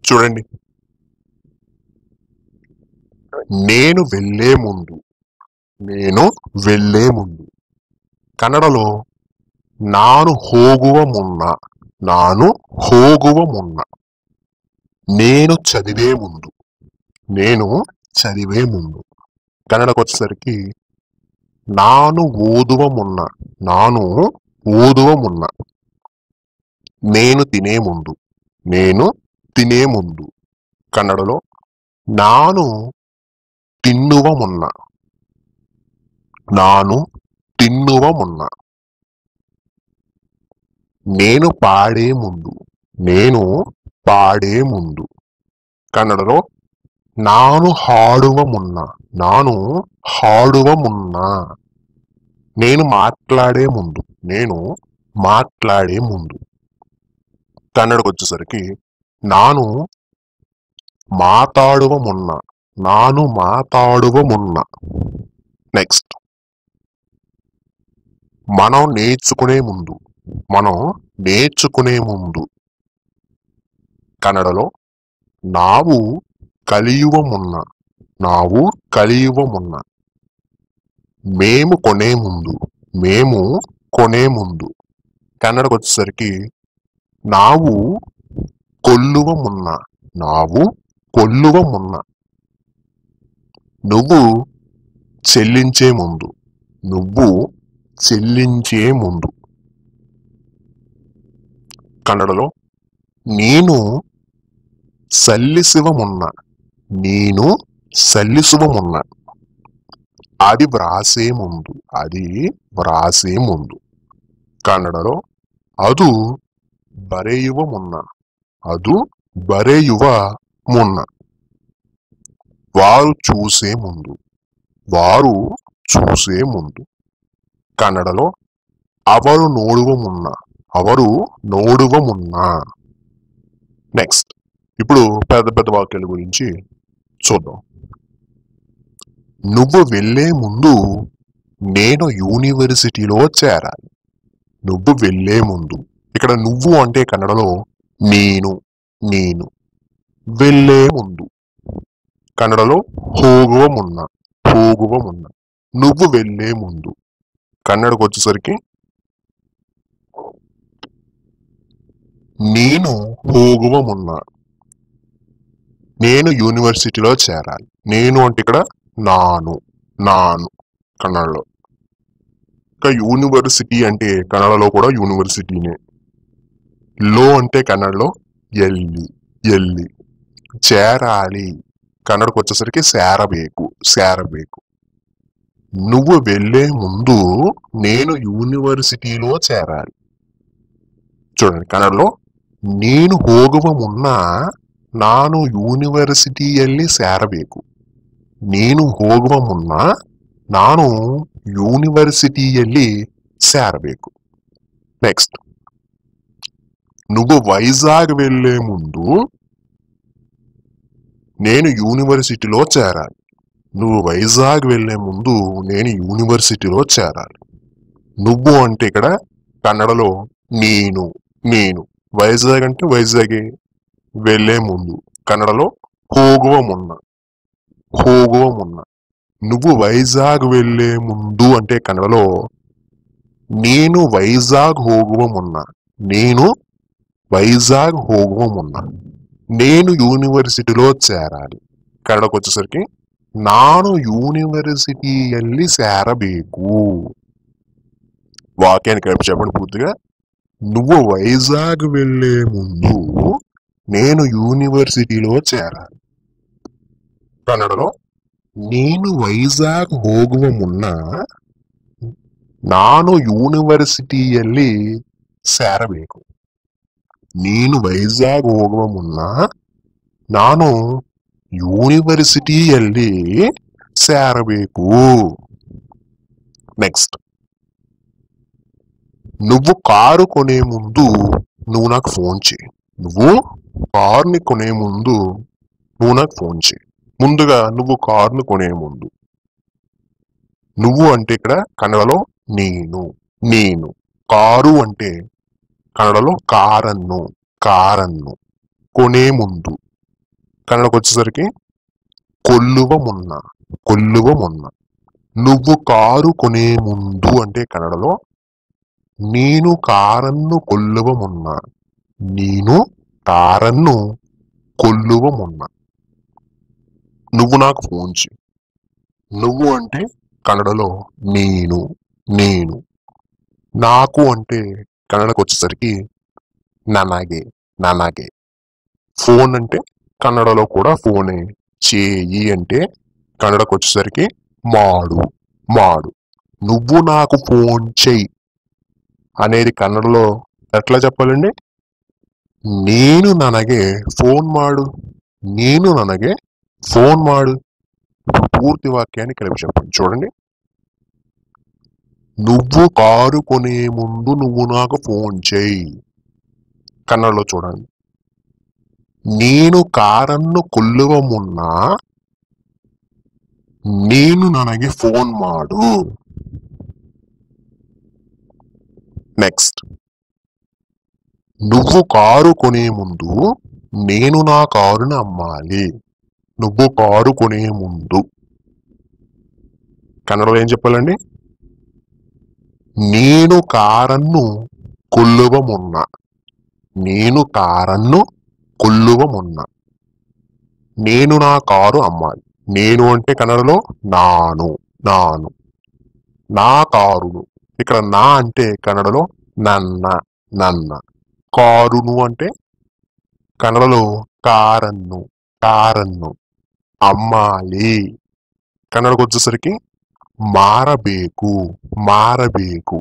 చూడండి, నేను వెళ్ళే ముందు, నేను వెళ్ళే ముందు. కన్నడలో నాను ಹೋಗುವ మున్న, నాను ಹೋಗುವ మున్న, నేను చదివే ముందు, నేను చదివే ముందు. కన్నడకు వచ్చేసరికి నాను ఓదువ మున్న, నాను ఓదువ మున్న, నేను తినే ముందు, నేను తినే ముందు. కన్నడలో నాను తిన్నువ మున్న, నాను తిన్నువ మున్న, నేను పాడే ముందు, నేను పాడే ముందు. కన్నడలో నాను ಹಾಡುವ మున్న, నాను ಹಾಡುವ మున్న, నేను మాట్లాడే ముందు, నేను మాట్లాడే ముందు. కన్నడకు వచ్చేసరికి నాను మాతాడువ మున్న, నాను మాతాడువ మున్న. నెక్స్ట్, మనం నేర్చుకునే ముందు, మనం నేర్చుకునే ముందు. కన్నడలో ನಾವು ಕಲಿಯುವ ಮುನ್ನ, ನಾವು ಕಲಿಯುವ ಮುನ್ನ, మేము కొనే ముందు, మేము కొనే ముందు. కన్నడకు వచ్చేసరికి ನಾವು కొల్లువ మున్న, ನಾವು కొల్లువ మున్న, నువ్వు చెల్లించే ముందు, నువ్వు చెల్లించే ముందు. కన్నడలో నేను సల్లిಸುವ మున్న, నేను సల్లిಸುవ మున్న, అది వ్రాసే ముందు, అది వ్రాసే ముందు. కన్నడలో ಅದು ಬರೆಯುವ ಮುನ್ನ, ಅದು ಬರೆಯುವ ಮುನ್ನ, వారు చూసే ముందు, వారు చూసే ముందు. కన్నడలో ಅವರು ನೋಡುವ ಮುನ್ನ, ಅವರು ನೋಡುವ ಮುನ್ನ. నెక్స్ట్, ఇప్పుడు పెద్ద పెద్ద వాక్యాల గురించి చూద్దాం. నువ్వు వెళ్ళే ముందు నేను యూనివర్సిటీలో చేరాలి, నువ్వు వెళ్ళే ముందు. ఇక్కడ నువ్వు అంటే కన్నడలో నేను, నేను. వెళ్ళే ముందు కన్నడలో ಹೋಗುವ ಮುನ್ನ, ಹೋಗುವ ಮುನ್ನ. నువ్వు వెళ్ళే ముందు కన్నడకు వచ్చేసరికి నేను ಹೋಗುವ ಮುನ್ನ. నేను యూనివర్సిటీలో చేరాలి. నేను అంటే ఇక్కడ నాను, నాను కన్నడలో. ఇంకా యూనివర్సిటీ అంటే కన్నడలో కూడా యూనివర్సిటీనే. లో అంటే కన్నడలో ఎల్లి, ఎల్లి. చేరాలి కన్నడకు వచ్చేసరికి సేరಬೇಕು, సేరಬೇಕು. నువ్వు వెళ్ళే ముందు నేను యూనివర్సిటీలో చేరాలి. చూడండి కన్నడలో నేను ಹೋಗುವ ಮುನ್ನ ನಾನು ಯೂನಿವರ್ಸಿಟಿಯಲ್ಲಿ ಸೇರಬೇಕು. నేను ಹೋಗುವ ಮುನ್ನ ನಾನು యూనివర్సిటీಯಲ್ಲಿ ಸೇರಬೇಕು. నెక్స్ట్, నువ్వు వైజాగ్ వెళ్ళే ముందు నేను యూనివర్సిటీలో చేరాలి. నువ్వు వైజాగ్ వెళ్ళే ముందు నేను యూనివర్సిటీలో చేరాలి. నువ్వు అంటే ఇక్కడ కన్నడలో నేను, నేను. వైజాగ్ అంటే వైజాగే. వెళ్ళే ముందు కన్నడలో ಹೋಗುವ ಮುನ್ನ, ಹೋಗುವ ಮುನ್ನ. నువ్వు వైజాగ్ వెళ్ళే ముందు అంటే కన్నడలో నేను వైజాగ్ ಹೋಗುವ ಮುನ್ನ, నేను వైజాగ్ ಹೋಗುವ ಮುನ್ನ. నేను యూనివర్సిటీలో చేరాలి కన్నడకు వచ్చేసరికి ನಾನು యూనివర్సిటీಯಲ್ಲಿ ಸೇರಬೇಕು. వాక్యానికి రేపు చెప్పండి పూర్తిగా. నువ్వు వైజాగ్ వెళ్ళే ముందు నేను యూనివర్సిటీలో చేరాలి కన్నడలో నేను వైజాగ్ ಹೋಗುವ ಮುನ್ನ ನಾನು ಯೂನಿವರ್ಸಿಟಿಯಲ್ಲಿ ಸೇರಬೇಕು. నేను వైజాగ్ ಹೋಗುವ ಮುನ್ನ ನಾನು యూనివర్సిటీಯಲ್ಲಿ ಸೇರಬೇಕು. నెక్స్ట్, నువ్వు కారు కొనే ముందు నువ్వు నాకు ఫోన్ చేయి. నువ్వు కారుని కొనే ముందు నువ్వు నాకు ఫోన్ చేయి. ముందుగా నువ్వు కారును కొనే ముందు. నువ్వు అంటే ఇక్కడ కన్నడలో నేను, నేను. కారు అంటే కన్నడలో కారన్ను, కారన్ను. కొనే ముందు కన్నడకు వచ్చేసరికి కొల్లువ మున్న, కొల్లువ మున్న. నువ్వు కారు కొనే ముందు అంటే కన్నడలో నేను కారన్ను కొల్లువ మున్న, నేను కారన్ను కొల్లువ మున్న. నువ్వు నాకు ఫోన్ చేయి. నువ్వు అంటే కన్నడలో నేను, నేను. నాకు అంటే కన్నడకు వచ్చేసరికి ನನಗೆ, ನನಗೆ. ఫోన్ అంటే కన్నడలో కూడా ఫోనే. చేయి అంటే కన్నడకు వచ్చేసరికి మాడు, మాడు. నువ్వు నాకు ఫోన్ చెయ్యి అనేది కన్నడలో ఎట్లా చెప్పాలండి? నేను ನನಗೆ ఫోన్ మాడు, నేను ನನಗೆ ఫోన్ మాడు. పూర్తి వాక్యాన్ని కలిపి చెప్పండి. చూడండి, నువ్వు కారు కొనే ముందు నువ్వు నాకు ఫోన్ చెయ్యి. కన్నడలో చూడండి, నేను ಕಾರನ್ನು ಕೊಳ್ಳುವ ಮುನ್ನ ನೀನು ನನಗೆ ಫೋನ್ ಮಾಡು. నెక్స్ట్, నువ్వు కారు కొనే ముందు నేను నా కారుని అమ్మాలి. నువ్వు కారు కొనే ముందు కన్నడలో ఏం చెప్పాలండి? నేను కారన్ను ಕೊಳ್ಳುವ ಮುನ್ನ, నేను కారన్ను ಕೊಳ್ಳುವ ಮುನ್ನ. నేను నా కారు అమ్మాలి. నేను అంటే కన్నడలో నాను, నాను. నా కారును. ఇక్కడ నా అంటే కన్నడలో నన్న, నన్న. కారును అంటే కన్నడలో కారన్ను, కారన్ను. అమ్మాలి కన్నడకు వచ్చేసరికి మారಬೇಕು, మారಬೇಕು.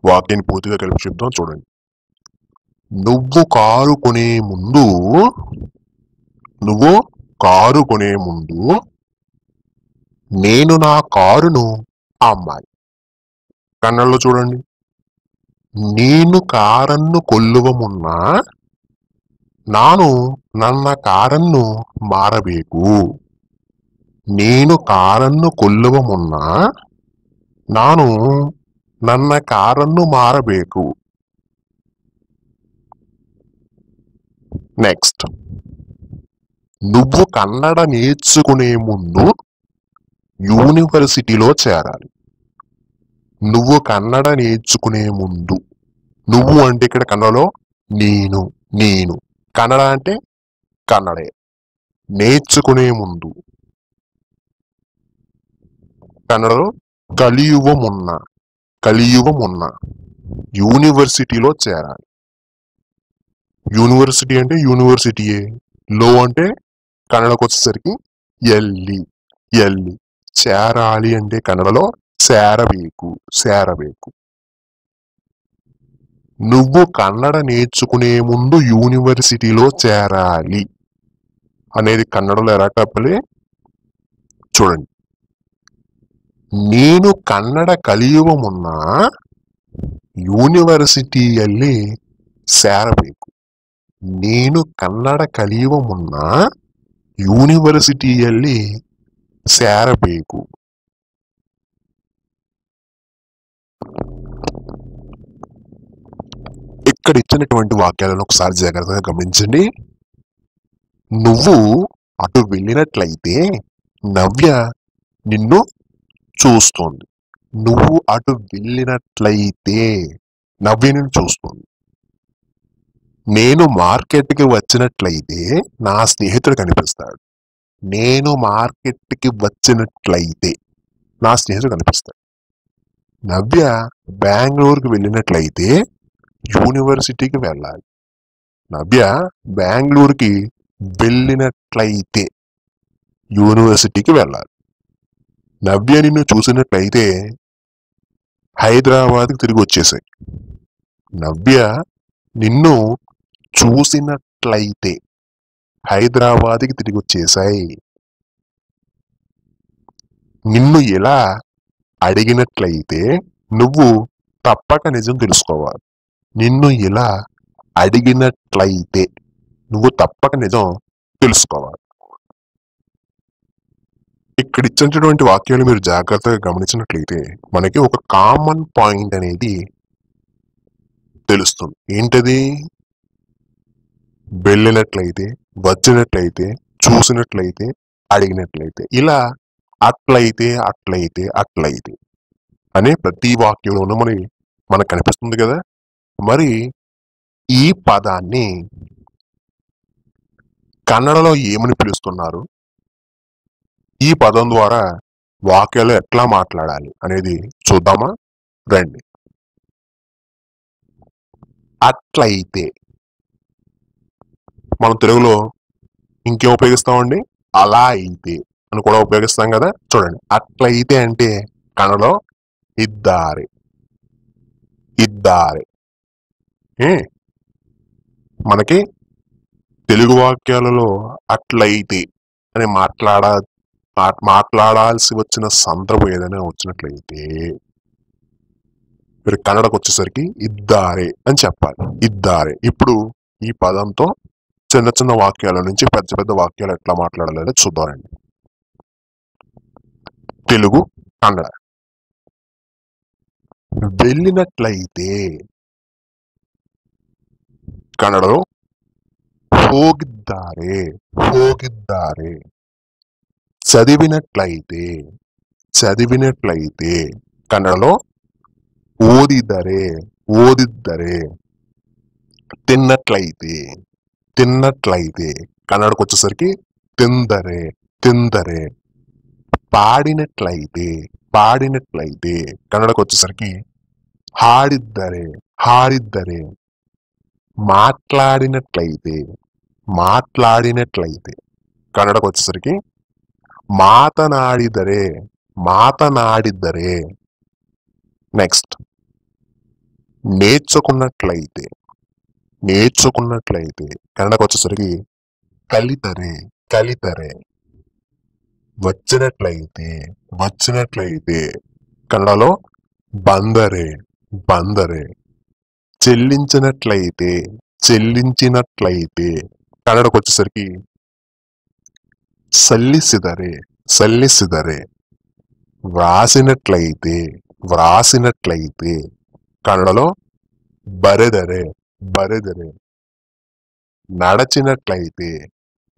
వాక్యాన్ని పూర్తిగా కలిపి చెప్తాం చూడండి. నువ్వు కారు కొనే ముందు, నువ్వు కారు కొనే ముందు నేను నా కారును అమ్మాలి. కన్నడలో చూడండి, నేను ಕಾರನ್ನು ಕೊಳ್ಳುವ ಮುನ್ನ ನಾನು ನನ್ನ ಕಾರನ್ನು ಮಾರಬೇಕು. నేను కారನ್ನು ಕೊಳ್ಳುವ ಮುನ್ನ ನಾನು ನನ್ನ ಕಾರನ್ನು ಮಾರಬೇಕು. నెక్స్ట్, నువ్వు కన్నడ నేర్చుకునే ముందు యూనివర్సిటీలో చేరాలి. నువ్వు కన్నడ నేర్చుకునే ముందు, నువ్వు అంటే ఇక్కడ కన్నడలో నేను, నేను కన్నడ అంటే కన్నడే. నేర్చుకునే ముందు కన్నడలో కలియువమున్న, కలియువమున్న యూనివర్సిటీలో చేరాలి. యూనివర్సిటీ అంటే యూనివర్సిటీయే. లో అంటే కన్నడకు వచ్చేసరికి ఎల్లి, ఎల్లి. చేరాలి అంటే కన్నడలో సేరಬೇಕು, సేరಬೇಕು. నువ్వు కన్నడ నేర్చుకునే ముందు యూనివర్సిటీలో చేరాలి అనేది కన్నడలో ఎలా చెప్పాలి చూడండి. నేను ಕನ್ನಡ ಕಲಿಯುವ ಮುನ್ನ ಯೂನಿವರ್ಸಿಟಿಯಲ್ಲಿ ಸೇರಬೇಕು. నేను ಕನ್ನಡ ಕಲಿಯುವ ಮುನ್ನ యూనివర్సిటీಯಲ್ಲಿ ಸೇರಬೇಕು. ఇక్కడ ఇచ్చినటువంటి వాక్యాలను ఒకసారి జాగ్రత్తగా గమనించండి. నువ్వు అటు వెళ్ళినట్లయితే నవ్య నిన్ను చూస్తోంది. నువ్వు అటు వెళ్ళినట్లయితే నవ్య నిన్ను చూస్తోంది. నేను మార్కెట్కి వచ్చినట్లయితే నా స్నేహితుడు కనిపిస్తాడు. నేను మార్కెట్కి వచ్చినట్లయితే నా స్నేహితుడు కనిపిస్తాడు. నవ్య బెంగళూరుకి వెళ్ళినట్లయితే యూనివర్సిటీకి వెళ్ళాలి. నవ్య బెంగళూరుకి వెళ్ళినట్లయితే యూనివర్సిటీకి వెళ్ళాలి. నవ్య నిన్ను చూసినట్లయితే హైదరాబాద్కి తిరిగి వచ్చేసాయి. నవ్య నిన్ను చూసినట్లయితే హైదరాబాద్కి తిరిగి వచ్చేసాయి. నిన్ను ఇలా అడిగినట్లయితే నువ్వు తప్పక నిజం తెలుసుకోవాలి. నిన్ను ఇలా అడిగినట్లయితే నువ్వు తప్పక నిజం తెలుసుకోవాలి. ఇక్కడ ఇచ్చినటువంటి వాక్యాలు మీరు జాగ్రత్తగా గమనించినట్లయితే మనకి ఒక కామన్ పాయింట్ అనేది తెలుస్తుంది. ఏంటది? వెళ్ళినట్లయితే, వచ్చినట్లయితే, చూసినట్లయితే, అడిగినట్లయితే, ఇలా అట్లయితే అట్లయితే అట్లయితే అనే ప్రతి వాక్యంలోనూ మనకు కనిపిస్తుంది కదా. మరి ఈ పదాన్ని కన్నడలో ఏమని పిలుస్తున్నారు? ఈ పదం ద్వారా వాక్యాలు ఎట్లా మాట్లాడాలి అనేది చూద్దామా? రండి. అట్లయితే మనం తెలుగులో ఇంకేం ఉపయోగిస్తామండి? అలా అయితే అని కూడా ఉపయోగిస్తాం కదా. చూడండి, అట్లయితే అంటే కన్నడలో ఇద్దారే, ఇద్దారే. మనకి తెలుగు వాక్యాలలో అట్లయితే అని మాట్లాడాల్సి వచ్చిన సందర్భం ఏదైనా వచ్చినట్లయితే మీరు కన్నడకు వచ్చేసరికి ఇద్దారే అని చెప్పాలి. ఇద్దారే. ఇప్పుడు ఈ పదంతో చిన్న చిన్న వాక్యాల నుంచి పెద్ద పెద్ద వాక్యాలు ఎట్లా మాట్లాడాలి చూద్దామండి. తెలుగు, కన్నడ. వెళ్ళినట్లయితే కన్నడలో ಹೋಗಿದ್ದಾರೆ, ಹೋಗಿದ್ದಾರೆ. చదివినట్లయితే, చదివినట్లయితే కన్నడలో ఓదిద్దరే, ఓదిద్దరే. తిన్నట్లయితే, తిన్నట్లయితే కన్నడకు వచ్చేసరికి తిందరే, తిందరే. పాడినట్లయితే, పాడినట్లయితే కన్నడకు వచ్చేసరికి ಹಾಡಿದ್ದರೆ, ಹಾಡಿದ್ದರೆ. మాట్లాడినట్లయితే, మాట్లాడినట్లయితే కన్నడకు వచ్చేసరికి మాతనాడిదరే, మాతనాడిద్దరే. నెక్స్ట్, నేర్చుకున్నట్లయితే, నేర్చుకున్నట్లయితే కన్నడకు వచ్చేసరికి కలితరే, కలితరే. వచ్చినట్లయితే, వచ్చినట్లయితే కన్నడలో బందరే, బందరే. చెల్లించినట్లయితే, చెల్లించినట్లయితే కన్నడకు వచ్చేసరికి సల్లిసిదరే, సల్లిసిదరే. వ్రాసినట్లయితే, వ్రాసినట్లయితే కన్నడలో బరెదరే బరెదరే. నడచినట్లయితే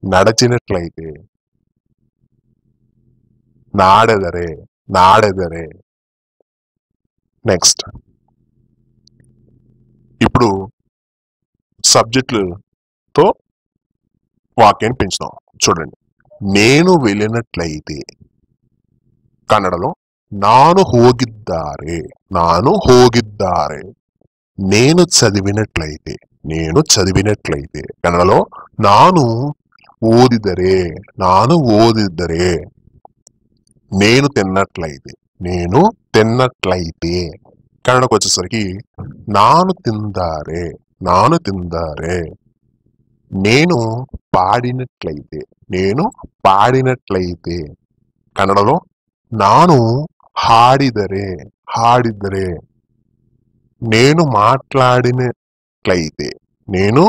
నడచినట్లయితే నాడెదరే నాడెదరే. నెక్స్ట్ ఇప్పుడు సబ్జెక్టులతో వాక్యాన్ని పెంచుతాం. చూడండి, నేను వెళ్ళినట్లయితే కన్నడలో నాను ಹೋಗಿದ್ದಾರೆ నాను ಹೋಗಿದ್ದಾರೆ. నేను చదివినట్లయితే నేను చదివినట్లయితే కన్నడలో నాను ఓదిదరే నాను ఓదిదరే. నేను తిన్నట్లయితే నేను తిన్నట్లయితే కన్నడకు వచ్చేసరికి నాను తిందారే నాను తిందారే. నేను పాడినట్లయితే నేను పాడినట్లయితే కన్నడలో నాను ಹಾಡಿದರೆ ಹಾಡಿದರೆ. నేను మాట్లాడినట్లయితే నేను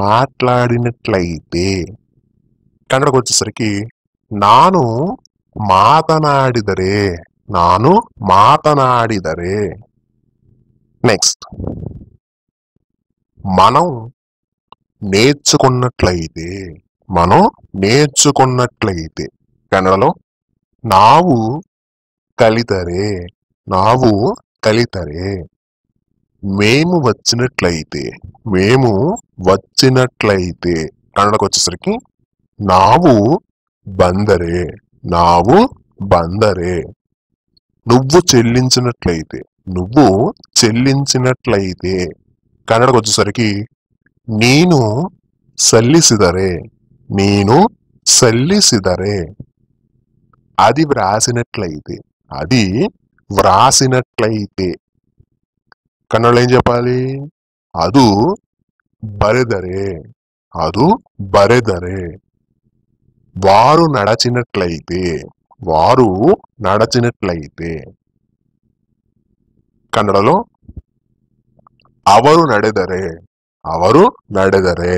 మాట్లాడినట్లయితే కన్నడకు వచ్చేసరికి నాను మాతనాడిದರೆ నాను మాతనాడిದರೆ. నెక్స్ట్ మనం నేర్చుకున్నట్లయితే మనం నేర్చుకున్నట్లయితే కన్నడలో ನಾವು కలితరే ನಾವು కలితరే. మేము వచ్చినట్లయితే మేము వచ్చినట్లయితే కన్నడకు వచ్చేసరికి ನಾವು ಬಂದರೆ ನಾವು ಬಂದರೆ. నువ్వు చెల్లించినట్లయితే నువ్వు చెల్లించినట్లయితే కన్నడకు వచ్చేసరికి నేను సల్లిసిదరే నేను సల్లిసిదరే. అది వ్రాసినట్లయితే అది వ్రాసినట్లయితే కన్నడలో ఏం చెప్పాలి? అదు బరెదరే అదు బరెదరే. వారు నడచినట్లయితే వారు నడచినట్లయితే కన్నడలో ಅವರು ನಡೆದರೆ ಅವರು ನಡೆದರೆ.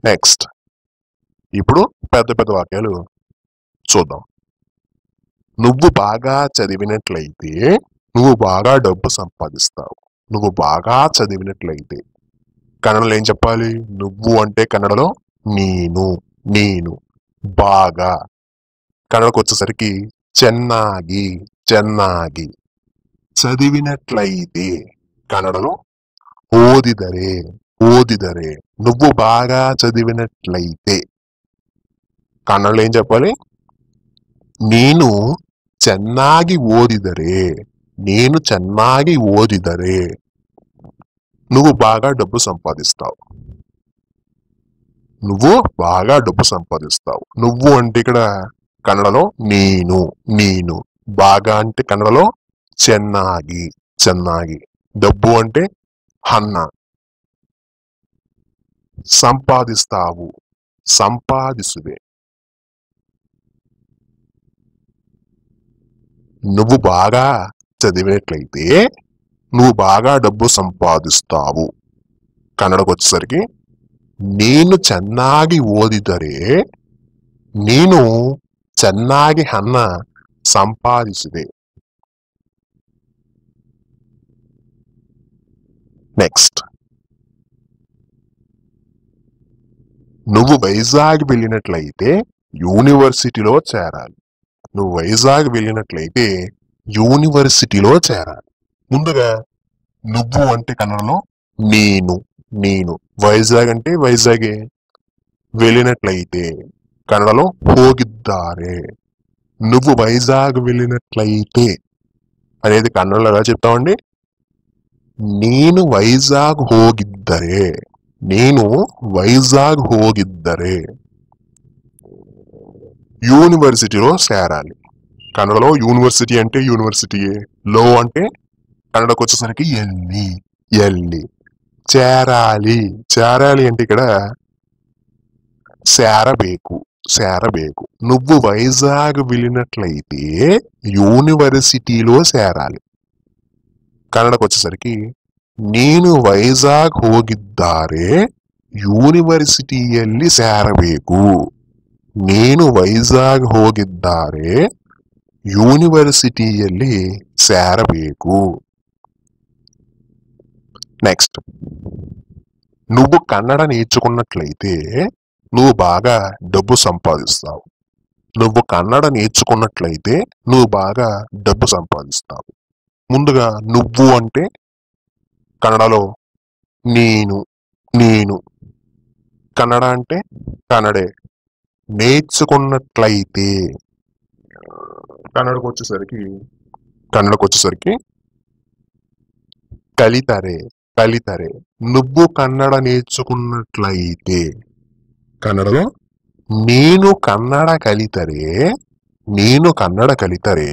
నెక్స్ట్ ఇప్పుడు పెద్ద పెద్ద వాక్యాలు చూద్దాం. నువ్వు బాగా చదివినట్లయితే నువ్వు బాగా డబ్బు సంపాదిస్తావు. నువ్వు బాగా చదివినట్లయితే కన్నడలో ఏం చెప్పాలి? నువ్వు అంటే కన్నడలో నేను నేను. బాగా కన్నడకు వచ్చేసరికి ಚೆನ್ನಾಗಿ ಚೆನ್ನಾಗಿ. చదివినట్లయితే కన్నడలో ఓదిదరే ఓదిదరే. నువ్వు బాగా చదివినట్లయితే కన్నడలో ఏం చెప్పాలి? నేను ಚೆನ್ನಾಗಿ ఓదిదరే నేను ಚೆನ್ನಾಗಿ ఓదిదరే. నువ్వు బాగా డబ్బు సంపాదిస్తావు. నువ్వు బాగా డబ్బు సంపాదిస్తావు. నువ్వు అంటే ఇక్కడ కన్నడలో నేను నేను. బాగా అంటే కన్నడలో ಚೆನ್ನಾಗಿ ಚೆನ್ನಾಗಿ. డబ్బు అంటే హన్న. సంపాదిస్తావు సంపాదిಸುವೆ. నువ్వు బాగా చదివినట్లయితే నువ్వు బాగా డబ్బు సంపాదిస్తావు. కన్నడకు వచ్చేసరికి నేను ಚೆನ್ನಾಗಿ ಓದಿದರೆ నేను ಚೆನ್ನಾಗಿ ಹಣ సంపాదిಸುವೆ. నెక్స్ట్ నువ్వు వైజాగ్ వెళ్ళినట్లయితే యూనివర్సిటీలో చేరాలి. నువ్వు వైజాగ్ వెళ్ళినట్లయితే యూనివర్సిటీలో చేరాలి. ముందుగా నువ్వు అంటే కన్నడలో నేను నేను. వైజాగ్ అంటే వైజాగే. వెళ్ళినట్లయితే కన్నడలో ಹೋಗಿದ್ದಾರೆ. నువ్వు వైజాగ్ వెళ్ళినట్లయితే అనేది కన్నడలో ఎలా చెప్తామండి? నేను వైజాగ్ ಹೋಗಿದ್ದರೆ నేను వైజాగ్ ಹೋಗಿದ್ದರೆ. యూనివర్సిటీలో చేరాలి. కన్నడలో యూనివర్సిటీ అంటే యూనివర్సిటీయే. లో అంటే కన్నడకు వచ్చేసరికి ఎల్లి ఎల్లి. చేరాలి చేరాలి అంటే ఇక్కడ చేరಬೇಕು చేరಬೇಕು. నువ్వు వైజాగ్ వెళ్ళినట్లయితే యూనివర్సిటీలో చేరాలి. కన్నడకు వచ్చేసరికి నేను వైజాగ్ ಹೋಗಿದ್ದಾರೆ ಯೂನಿವರ್ಸಿಟಿಯಲ್ಲಿ ಸೇರಬೇಕು. నేను వైజాగ్ ಹೋಗಿದ್ದಾರೆ ಯೂನಿವರ್ಸಿಟಿಯಲ್ಲಿ ಸೇರಬೇಕು. నెక్స్ట్, నువ్వు కన్నడ నేర్చుకున్నట్లయితే నువ్వు బాగా డబ్బు సంపాదిస్తావు. నువ్వు కన్నడ నేర్చుకున్నట్లయితే నువ్వు బాగా డబ్బు సంపాదిస్తావు. ముందుగా నువ్వు అంటే కన్నడలో నేను, నేను. కన్నడ అంటే కన్నడే. నేర్చుకున్నట్లయితే కన్నడకు వచ్చేసరికి కలితరే, కలితరే. నువ్వు కన్నడ నేర్చుకున్నట్లయితే కన్నడలో నేను కన్నడ కలితరే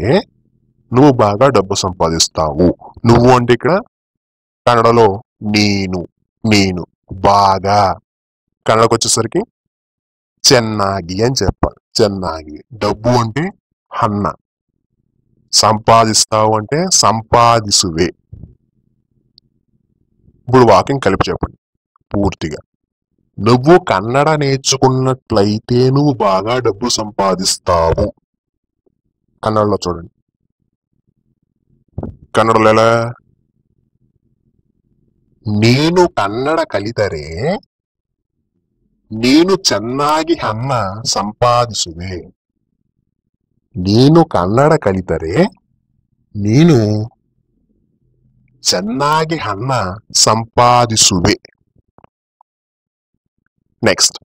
నువ్వు బాగా డబ్బు సంపాదిస్తావు. నువ్వు అంటే ఇక్కడ కన్నడలో నేను, నేను. బాగా కన్నడకు వచ్చేసరికి చెన్నాగి అని చెప్పాలి. చెన్నాగి. డబ్బు అంటే హన్న. సంపాదిస్తావు అంటే సంపాదిసువే. ఇప్పుడు వాక్యం కలిపి చెప్పండి పూర్తిగా. నువ్వు కన్నడ నేర్చుకున్నట్లయితే నువ్వు బాగా డబ్బు సంపాదిస్తావు. కన్నడలో చూడండి. కన్నడలో ఎలా? నేను ಕನ್ನಡ ಕಲಿತರೆ ನೀನು ಚೆನ್ನಾಗಿ ಹಣ ಸಂಪಾದಿಸುವೆ. ನೀನು ಕನ್ನಡ ಕಲಿತರೆ ನೀನು ಚೆನ್ನಾಗಿ ಹಣ ಸಂಪಾದಿಸುವೆ. నెక్స్ట్,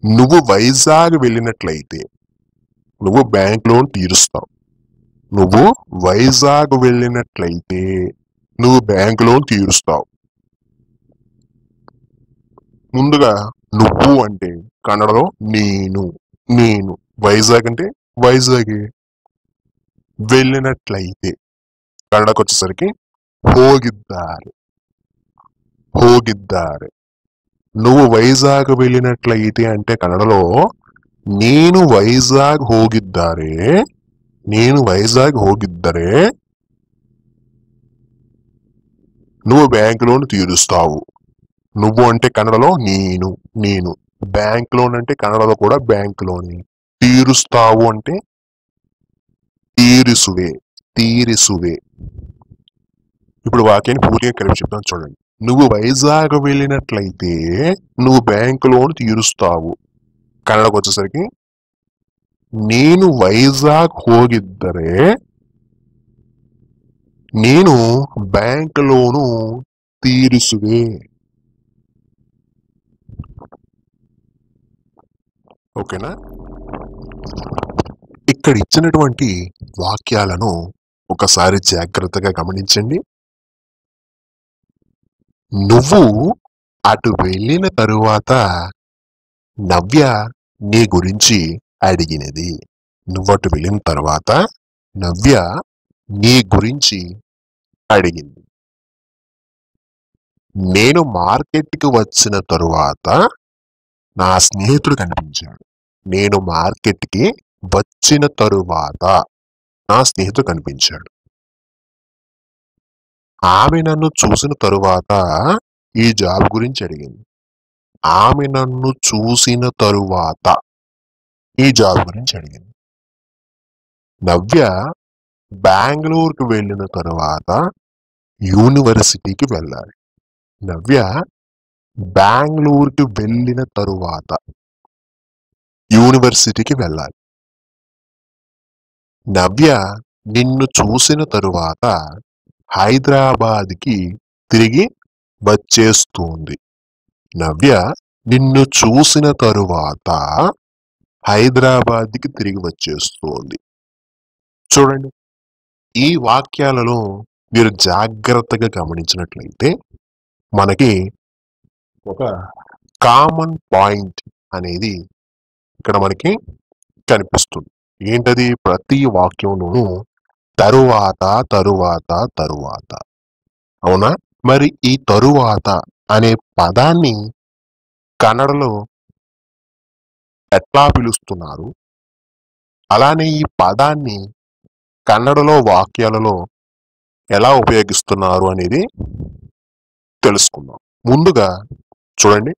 నువ్వు వైజాగ్ వెళ్ళినట్లయితే నువ్వు బ్యాంక్ లోన్ తీరుస్తావు. నువ్వు వైజాగ్ వెళ్ళినట్లయితే నువ్వు బ్యాంక్ లోన్ తీరుస్తావు. ముందుగా నువ్వు అంటే కన్నడలో నేను, నేను. వైజాగ్ అంటే వైజాగ్. వెళ్ళినట్లయితే కన్నడకు వచ్చేసరికి ಹೋಗಿದ್ದಾರೆ, ಹೋಗಿದ್ದಾರೆ. నువ్వు వైజాగ్ వెళ్ళినట్లయితే అంటే కన్నడలో నేను వైజాగ్ ಹೋಗಿದ್ದಾರೆ, నేను వైజాగ్ ಹೋಗಿದ್ದರೆ నువ్వు బ్యాంక్ లోన్ తీరుస్తావు. నువ్వు అంటే కన్నడలో నేను, నేను. బ్యాంక్ లోన్ అంటే కన్నడలో కూడా బ్యాంక్ లోన్. తీరుస్తావు అంటే తీరిసువే, తీరిసువే. ఇప్పుడు వాక్యాన్ని పూర్తిగా కలిపి చెప్తాను చూడండి. నువ్వు వైజాగ్ వెళ్ళినట్లయితే నువ్వు బ్యాంక్ లోన్ తీరుస్తావు. కన్నడకు వచ్చేసరికి నేను వైజాగ్ ಹೋಗಿದ್ದರೆ నేను బ్యాంక్ లోను తీరుసువే. ఓకేనా? ఇక్కడ ఇచ్చినటువంటి వాక్యాలను ఒకసారి జాగ్రత్తగా గమనించండి. నువ్వు అటు వెళ్ళిన తరువాత నవ్య నీ గురించి అడిగినది. నువ్వు అటు వెళ్ళిన తర్వాత నవ్య నీ గురించి అడిగింది. నేను మార్కెట్కి వచ్చిన తరువాత నా స్నేహితుడు కనిపించాడు. నేను మార్కెట్కి వచ్చిన తరువాత నా స్నేహితుడు కనిపించాడు. ఆమె నన్ను చూసిన తరువాత ఈ జాబ్ గురించి అడిగింది. ఆమె నన్ను చూసిన తరువాత ఈ జాబ్ గురించి అడిగింది. నవ్య బెంగళూరుకు వెళ్ళిన తరువాత యూనివర్సిటీకి వెళ్ళాలి. నవ్య బెంగళూరుకి వెళ్ళిన తరువాత యూనివర్సిటీకి వెళ్ళాలి. నవ్య నిన్ను చూసిన తరువాత హైదరాబాద్కి తిరిగి వచ్చేస్తుంది. నవ్య నిన్ను చూసిన తరువాత హైదరాబాద్కి తిరిగి వచ్చేస్తుంది. చూడండి, ఈ వాక్యాలలో మీరు జాగ్రత్తగా గమనించినట్లయితే మనకి ఒక కామన్ పాయింట్ అనేది ఇక్కడ మనకి కనిపిస్తుంది. ఏంటది? ప్రతి వాక్యంలోనూ తరువాత, తరువాత, తరువాత. అవునా? మరి ఈ తరువాత అనే పదాన్ని కన్నడలో ఎట్లా పిలుస్తున్నారు, అలానే ఈ పదాన్ని కన్నడలో వాక్యాలలో ఎలా ఉపయోగిస్తున్నారు అనేది తెలుసుకుందాం. ముందుగా చూడండి,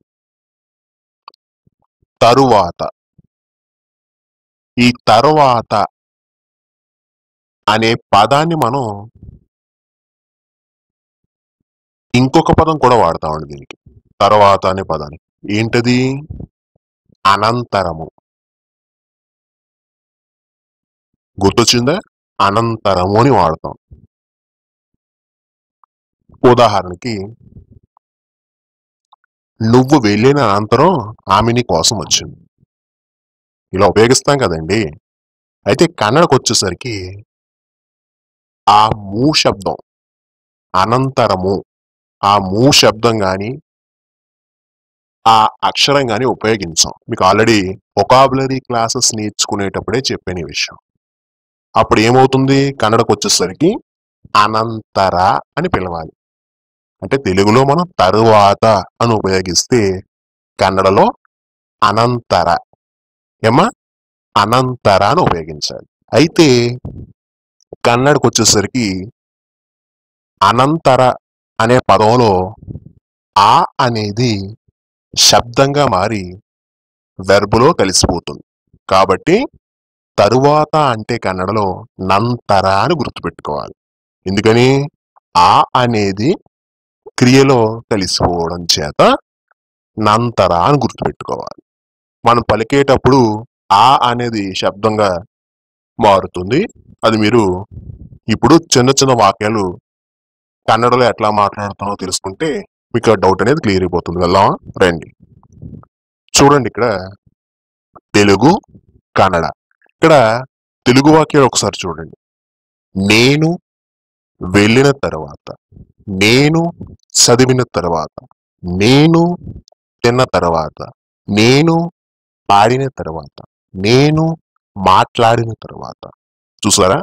తరువాత. ఈ తరువాత అనే పదాన్ని మనం ఇంకొక పదం కూడా వాడతామండి దీనికి. తర్వాత అనే పదాన్ని. ఏంటది? అనంతరము. గుర్తొచ్చిందా? అనంతరము అని వాడతాం. ఉదాహరణకి, నువ్వు వెళ్ళిన అనంతరం ఆమె నీ కోసం వచ్చింది. ఇలా ఉపయోగిస్తాం కదండి. అయితే కన్నడకు వచ్చేసరికి ఆ మూ శబ్దం, అనంతరము, ఆ మూ శబ్దం గాని ఆ అక్షరం గాని ఉపయోగించాం. మీకు ఆల్రెడీ వొకాబులరీ క్లాసెస్ నేర్చుకునేటప్పుడే చెప్పాను ఈ విషయం. అప్పుడు ఏమవుతుంది? కన్నడకు వచ్చేసరికి అనంతర అని పిలవాలి. అంటే తెలుగులో మనం తరువాత అని ఉపయోగిస్తే కన్నడలో అనంతర, ఏమా అనంతర అని ఉపయోగించాలి. అయితే కన్నడకు వచ్చేసరికి అనంతర అనే పదంలో ఆ అనేది శబ్దంగా మారి వెర్బులో కలిసిపోతుంది. కాబట్టి తరువాత అంటే కన్నడలో నంతర అని గుర్తుపెట్టుకోవాలి. ఎందుకని? ఆ అనేది క్రియలో కలిసిపోవడం చేత నంతర అని గుర్తుపెట్టుకోవాలి. మనం పలికేటప్పుడు ఆ అనేది శబ్దంగా మారుతుంది. అది మీరు ఇప్పుడు చిన్న చిన్న వాక్యాలు కన్నడలో ఎట్లా మాట్లాడుతానో తెలుసుకుంటే మీకు ఆ డౌట్ అనేది క్లియర్ అయిపోతుంది. వెళ్దామా? రండి. చూడండి, ఇక్కడ తెలుగు, కన్నడ. ఇక్కడ తెలుగు వాక్యాలు ఒకసారి చూడండి. నేను వెళ్ళిన తర్వాత, నేను చదివిన తర్వాత, నేను తిన్న తర్వాత, నేను పాడిన తర్వాత, నేను మాట్లాడిన తర్వాత. చూసారా?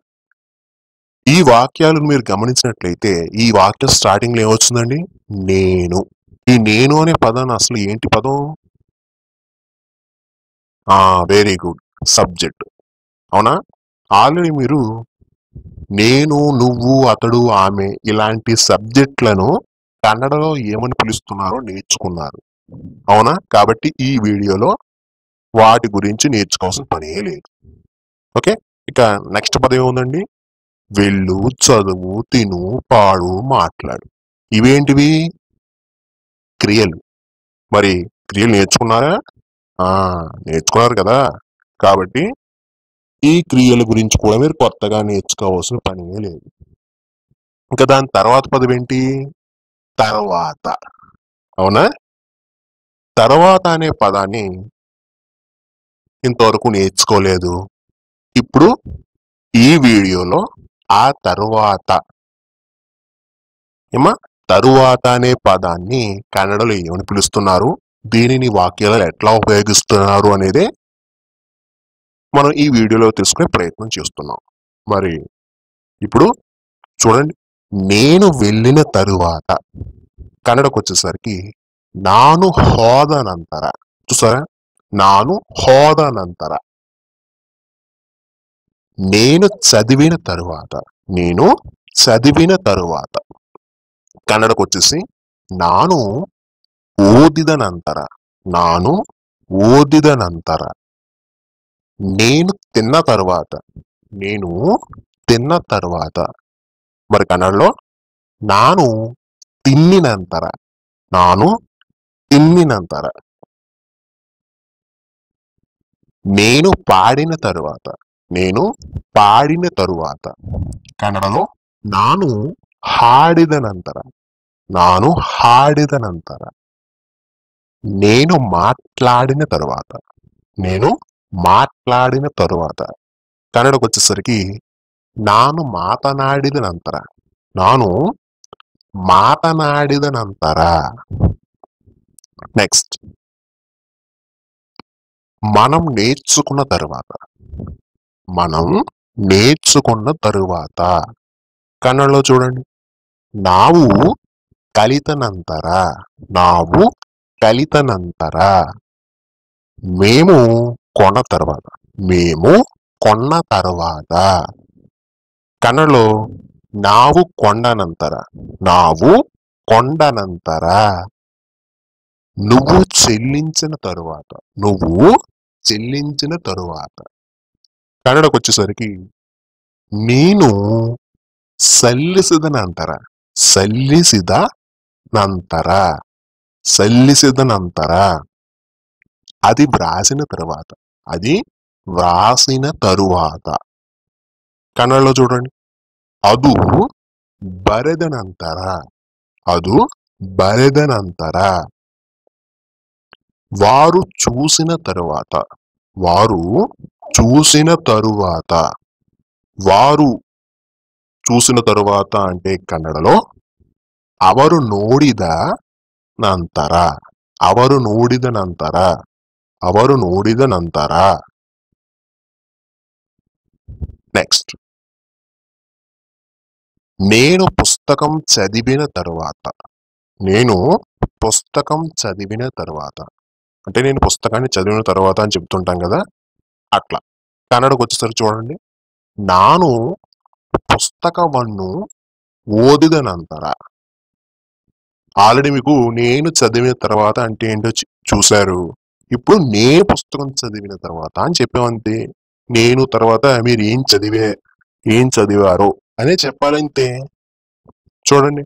ఈ వాక్యాలను మీరు గమనించినట్లయితే ఈ వాక్యం స్టార్టింగ్ లో ఏమొచ్చిందండి? నేను. ఈ నేను అనే పదాన్ని అసలు ఏంటి పదం? Very good, subject. అవునా? ఆల్రెడీ మీరు నేను, నువ్వు, అతడు, ఆమె ఇలాంటి సబ్జెక్టులను కన్నడలో ఏమని పిలుస్తున్నారో నేర్చుకున్నారు. అవునా? కాబట్టి ఈ వీడియోలో వాటి గురించి నేర్చుకోవాల్సిన పనే లేదు. ఓకే, ఇక నెక్స్ట్ పదం ఏముందండి? వెళ్ళు, చదువు, తిను, పాడు, మాట్లాడు. ఇవేంటివి? క్రియలు. మరి క్రియలు నేర్చుకున్నారా? నేర్చుకున్నారు కదా. కాబట్టి ఈ క్రియల గురించి కూడా మీరు కొత్తగా నేర్చుకోవాల్సిన పనే లేదు. ఇంకా దాని తర్వాత పదం ఏంటి? తర్వాత. అవునా? తర్వాత అనే పదాన్ని ఇంతవరకు నేర్చుకోలేదు. ఇప్పుడు ఈ వీడియోలో ఆ తరువాత, ఏమా తరువాత అనే పదాన్ని కన్నడలో ఏమని పిలుస్తున్నారు, దీనిని వాక్యాలలో ఎట్లా ఉపయోగిస్తున్నారు అనేదే మనం ఈ వీడియోలో తెలుసుకునే ప్రయత్నం చేస్తున్నాం. మరి ఇప్పుడు చూడండి, నేను వెళ్ళిన తరువాత కన్నడకు వచ్చేసరికి నాను హోద నంತರ. చూసారా? నాను హోద నంತರ. నేను చదివిన తరువాత, నేను చదివిన తరువాత. కన్నడకు వచ్చేసి నాను ఓదిದ ನಂತರ, నాను ఓదిದ ನಂತರ. నేను తిన్న తరువాత, నేను తిన్న తరువాత. మరి కన్నడలో నాను తిన్ని ನಂತರ, నాను తిన్ని ನಂತರ. నేను పాడిన తరువాత, నేను పాడిన తరువాత. కన్నడలో నాను ಹಾಡಿದ ನಂತರ, నాను ಹಾಡಿದ ನಂತರ. నేను మాట్లాడిన తరువాత, నేను మాట్లాడిన తరువాత. కన్నడకు వచ్చేసరికి ನಾನು ಮಾತನಾಡಿದ ನಂತರ, ನಾನು ಮಾತನಾಡಿದ ನಂತರ. నెక్స్ట్, మనం నేర్చుకున్న తరువాత, మనం నేర్చుకున్న తరువాత. కన్నడలో చూడండి, ನಾವು ಕಲಿತ ನಂತರ, ನಾವು ಕಲಿತ ನಂತರ. మేము కొన్న తర్వాత, మేము కొన్న తర్వాత. కన్నడలో ನಾವು ಕೊಂಡ ನಂತರ, ನಾವು కొండ ನಂತರ. నువ్వు చెల్లించిన తరువాత, నువ్వు చెల్లించిన తరువాత. కన్నడకు వచ్చేసరికి ನೀನು ಸಲ್ಲಿಸಿದ ನಂತರ ಸಲ್ಲಿಸಿದ ನಂತರ సల్లిసిద నంతర అది వ్రాసిన తరువాత అది వ్రాసిన తరువాత కన్నడలో చూడండి ಅದು ಬರೆದ ನಂತರ ಅದು ಬರೆದ ನಂತರ వారు చూసిన తరువాత వారు చూసిన తరువాత వారు చూసిన తరువాత అంటే కన్నడలో ಅವರು ನೋಡಿದ ನಂತರ ಅವರು ನೋಡಿದ ನಂತರ ಅವರು ನೋಡಿದ ನಂತರ నెక్స్ట్ నేను పుస్తకం చదివిన తరువాత నేను పుస్తకం చదివిన తరువాత అంటే నేను పుస్తకాన్ని చదివిన తరువాత అని చెప్తుంటాం కదా అట్లా కన్నడకు వచ్చేసరికి చూడండి ನಾನು పుస్తకವನ್ನು ఓదిದ ನಂತರ ఆల్రెడీ మీకు నేను చదివిన తర్వాత అంటే ఏంటో చూశారు ఇప్పుడు నేను పుస్తకం చదివిన తర్వాత అని చెప్పామంతే నేను తర్వాత మీరు ఏం చదివారో అనే చెప్పాలంతే చూడండి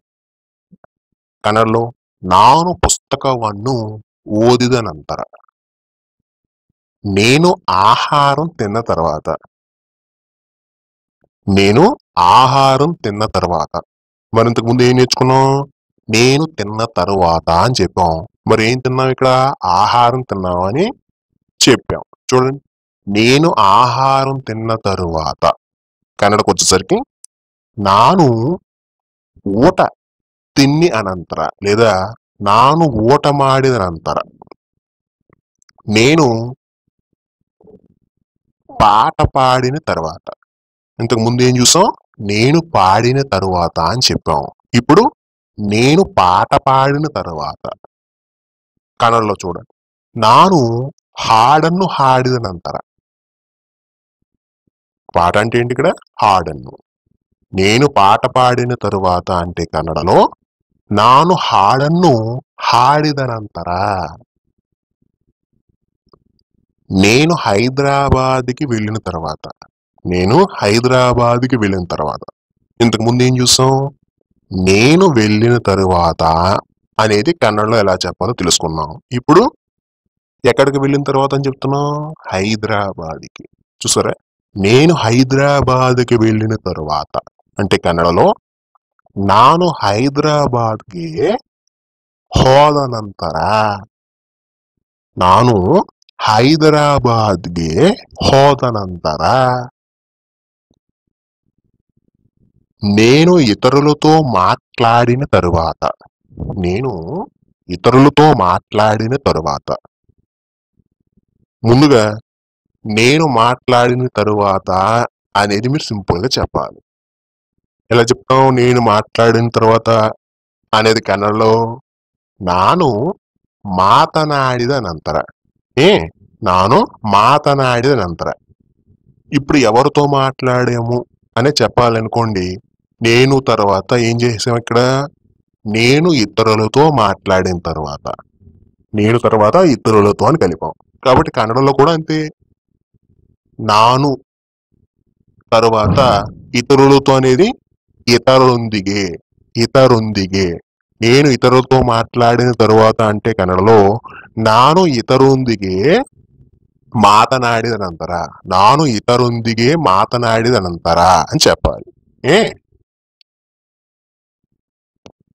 కన్నడలో ನಾನು పుస్తకವನ್ನು ఓదిದ ನಂತರ నేను ఆహారం తిన్న తర్వాత నేను ఆహారం తిన్న తర్వాత మరి ఇంతకు ముందు ఏం నేర్చుకున్నాం నేను తిన్న తరువాత అని చెప్పాం మరి ఏం తిన్నాం ఇక్కడ ఆహారం తిన్నాం అని చెప్పాం చూడండి నేను ఆహారం తిన్న తరువాత కన్నడకు వచ్చేసరికి నాను ಊಟ తిన్ని అనంతర లేదా నాను ಊಟ ಮಾಡಿದ ನಂತರ నేను పాట పాడిన తర్వాత ఇంతకు ముందు ఏం చూసాం నేను పాడిన తరువాత అని చెప్పాం ఇప్పుడు నేను పాట పాడిన తరువాత కన్నడలో చూడండి నాను ಹಾಡನ್ನು ಹಾಡಿದ ನಂತರ పాట అంటే ఏంటి ఇక్కడ ಹಾಡನ್ನು నేను పాట పాడిన తరువాత అంటే కన్నడలో నాను ಹಾಡನ್ನು ಹಾಡಿದ ನಂತರ నేను హైదరాబాద్కి వెళ్ళిన తర్వాత నేను హైదరాబాద్కి వెళ్ళిన తర్వాత ఇంతకు ముందు ఏం చూసాం నేను వెళ్ళిన తరువాత అనేది కన్నడలో ఎలా చెప్పాలో తెలుసుకున్నాం ఇప్పుడు ఎక్కడికి వెళ్ళిన తర్వాత అని చెప్తున్నాం హైదరాబాద్కి చూసారా నేను హైదరాబాద్కి వెళ్ళిన తరువాత అంటే కన్నడలో నాను హైదరాబాద్కి ಹೋದ ನಂತರ ನಾನು హైదరాబాద్కి ಹೋದ ನಂತರ నేను ఇతరులతో మాట్లాడిన తరువాత నేను ఇతరులతో మాట్లాడిన తరువాత ముందుగా నేను మాట్లాడిన తరువాత అనేది మీరు సింపుల్ గా చెప్పాలి ఎలా చెప్తాం నేను మాట్లాడిన తర్వాత అనేది కన్నడలో ನಾನು మాతనాడిದ ನಂತರ ನಾನು మాతనాడిದ ನಂತರ ఇప్పుడు ఎవరితో మాట్లాడాము అనే చెప్పాలనుకోండి నేను తర్వాత ఏం చేసాం ఇక్కడ నేను ఇతరులతో మాట్లాడిన తర్వాత నేను తర్వాత ఇతరులతో అని కలిపాం కాబట్టి కన్నడలో కూడా అంతే నాను తర్వాత ఇతరులతో అనేది ఇతరులొందిగే ఇతరొందిగే నేను ఇతరులతో మాట్లాడిన తరువాత అంటే కన్నడలో ನಾನು ఇతరొందిಗೆ మాతనాడిದ ನಂತರ ನಾನು ఇతరొందిಗೆ మాతనాడిದ ನಂತರ అని చెప్పాలి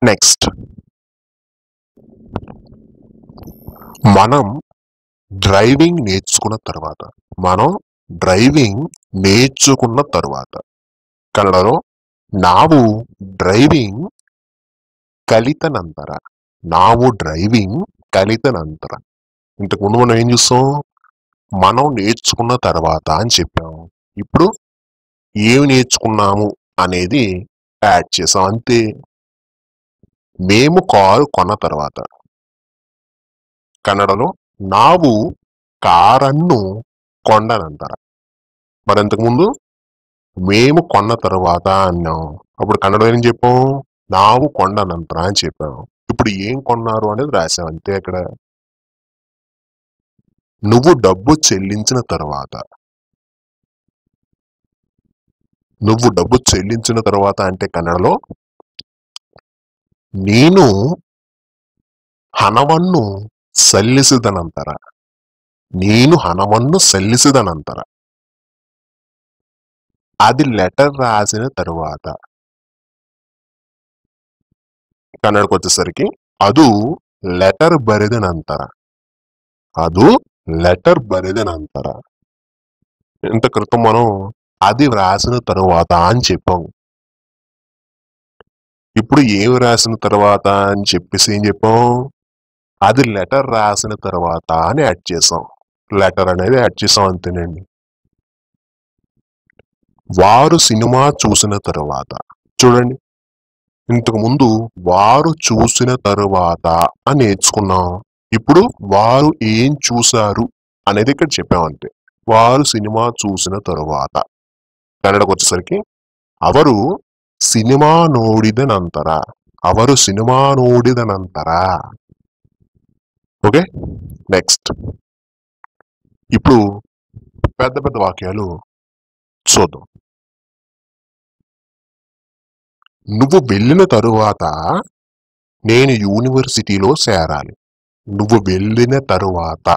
నెక్స్ట్ మనం డ్రైవింగ్ నేర్చుకున్న తర్వాత కన్నడలో ನಾವು డ్రైవింగ్ కలిత ನಂತರ ఇంతకు ముందు మనం ఏం చూస్తాం మనం నేర్చుకున్న తర్వాత అని చెప్పాం ఇప్పుడు ఏమి నేర్చుకున్నాము అనేది యాడ్ చేసాం అంతే మేము కారు కొన్న తర్వాత కన్నడలో ನಾವು కారನ್ನು కొండ ನಂತರ మరి ఇంతకు ముందు మేము కొన్న తర్వాత అన్నాం అప్పుడు కన్నడలో ఏం చెప్పాం ನಾವು కొండ ನಂತರ అని చెప్పాం ఇప్పుడు ఏం కొన్నారు అనేది రాసాం అంతే అక్కడ నువ్వు డబ్బు చెల్లించిన తర్వాత నువ్వు డబ్బు చెల్లించిన తర్వాత అంటే కన్నడలో ನೀನು ಹಣವನ್ನು ಸಲ್ಲಿಸಿದ ನಂತರ ನೀನು ಹಣವನ್ನು ಸಲ್ಲಿಸಿದ ನಂತರ అది లెటర్ రాసిన తరువాత కన్నడకు వచ్చేసరికి ಅದು లెటర్ బರೆದ ನಂತರ ಅದು లెటర్ బರೆದ ನಂತರ ఇంత క్రితం మనం అది వ్రాసిన తరువాత అని చెప్పాము ఇప్పుడు ఏమి రాసిన తర్వాత అని చెప్పేసి ఏం చెప్పాం అది లెటర్ రాసిన తర్వాత అని యాడ్ చేసాం లెటర్ అనేది యాడ్ చేసాం అంతేనండి వారు సినిమా చూసిన తరువాత చూడండి ఇంతకు ముందు వారు చూసిన తరువాత అని నేర్చుకున్నాం ఇప్పుడు వారు ఏం చూశారు అనేది ఇక్కడ చెప్పామంతే వారు సినిమా చూసిన తరువాత కన్నడకు వచ్చేసరికి ಅವರು సినిమా ನೋಡಿದ ನಂತರ ಅವರು సినిమా ನೋಡಿದ ನಂತರ ఓకే నెక్స్ట్ ఇప్పుడు పెద్ద పెద్ద వాక్యాలు చూద్దాం నువ్వు వెళ్ళిన తరువాత నేను యూనివర్సిటీలో చేరాలి నువ్వు వెళ్ళిన తరువాత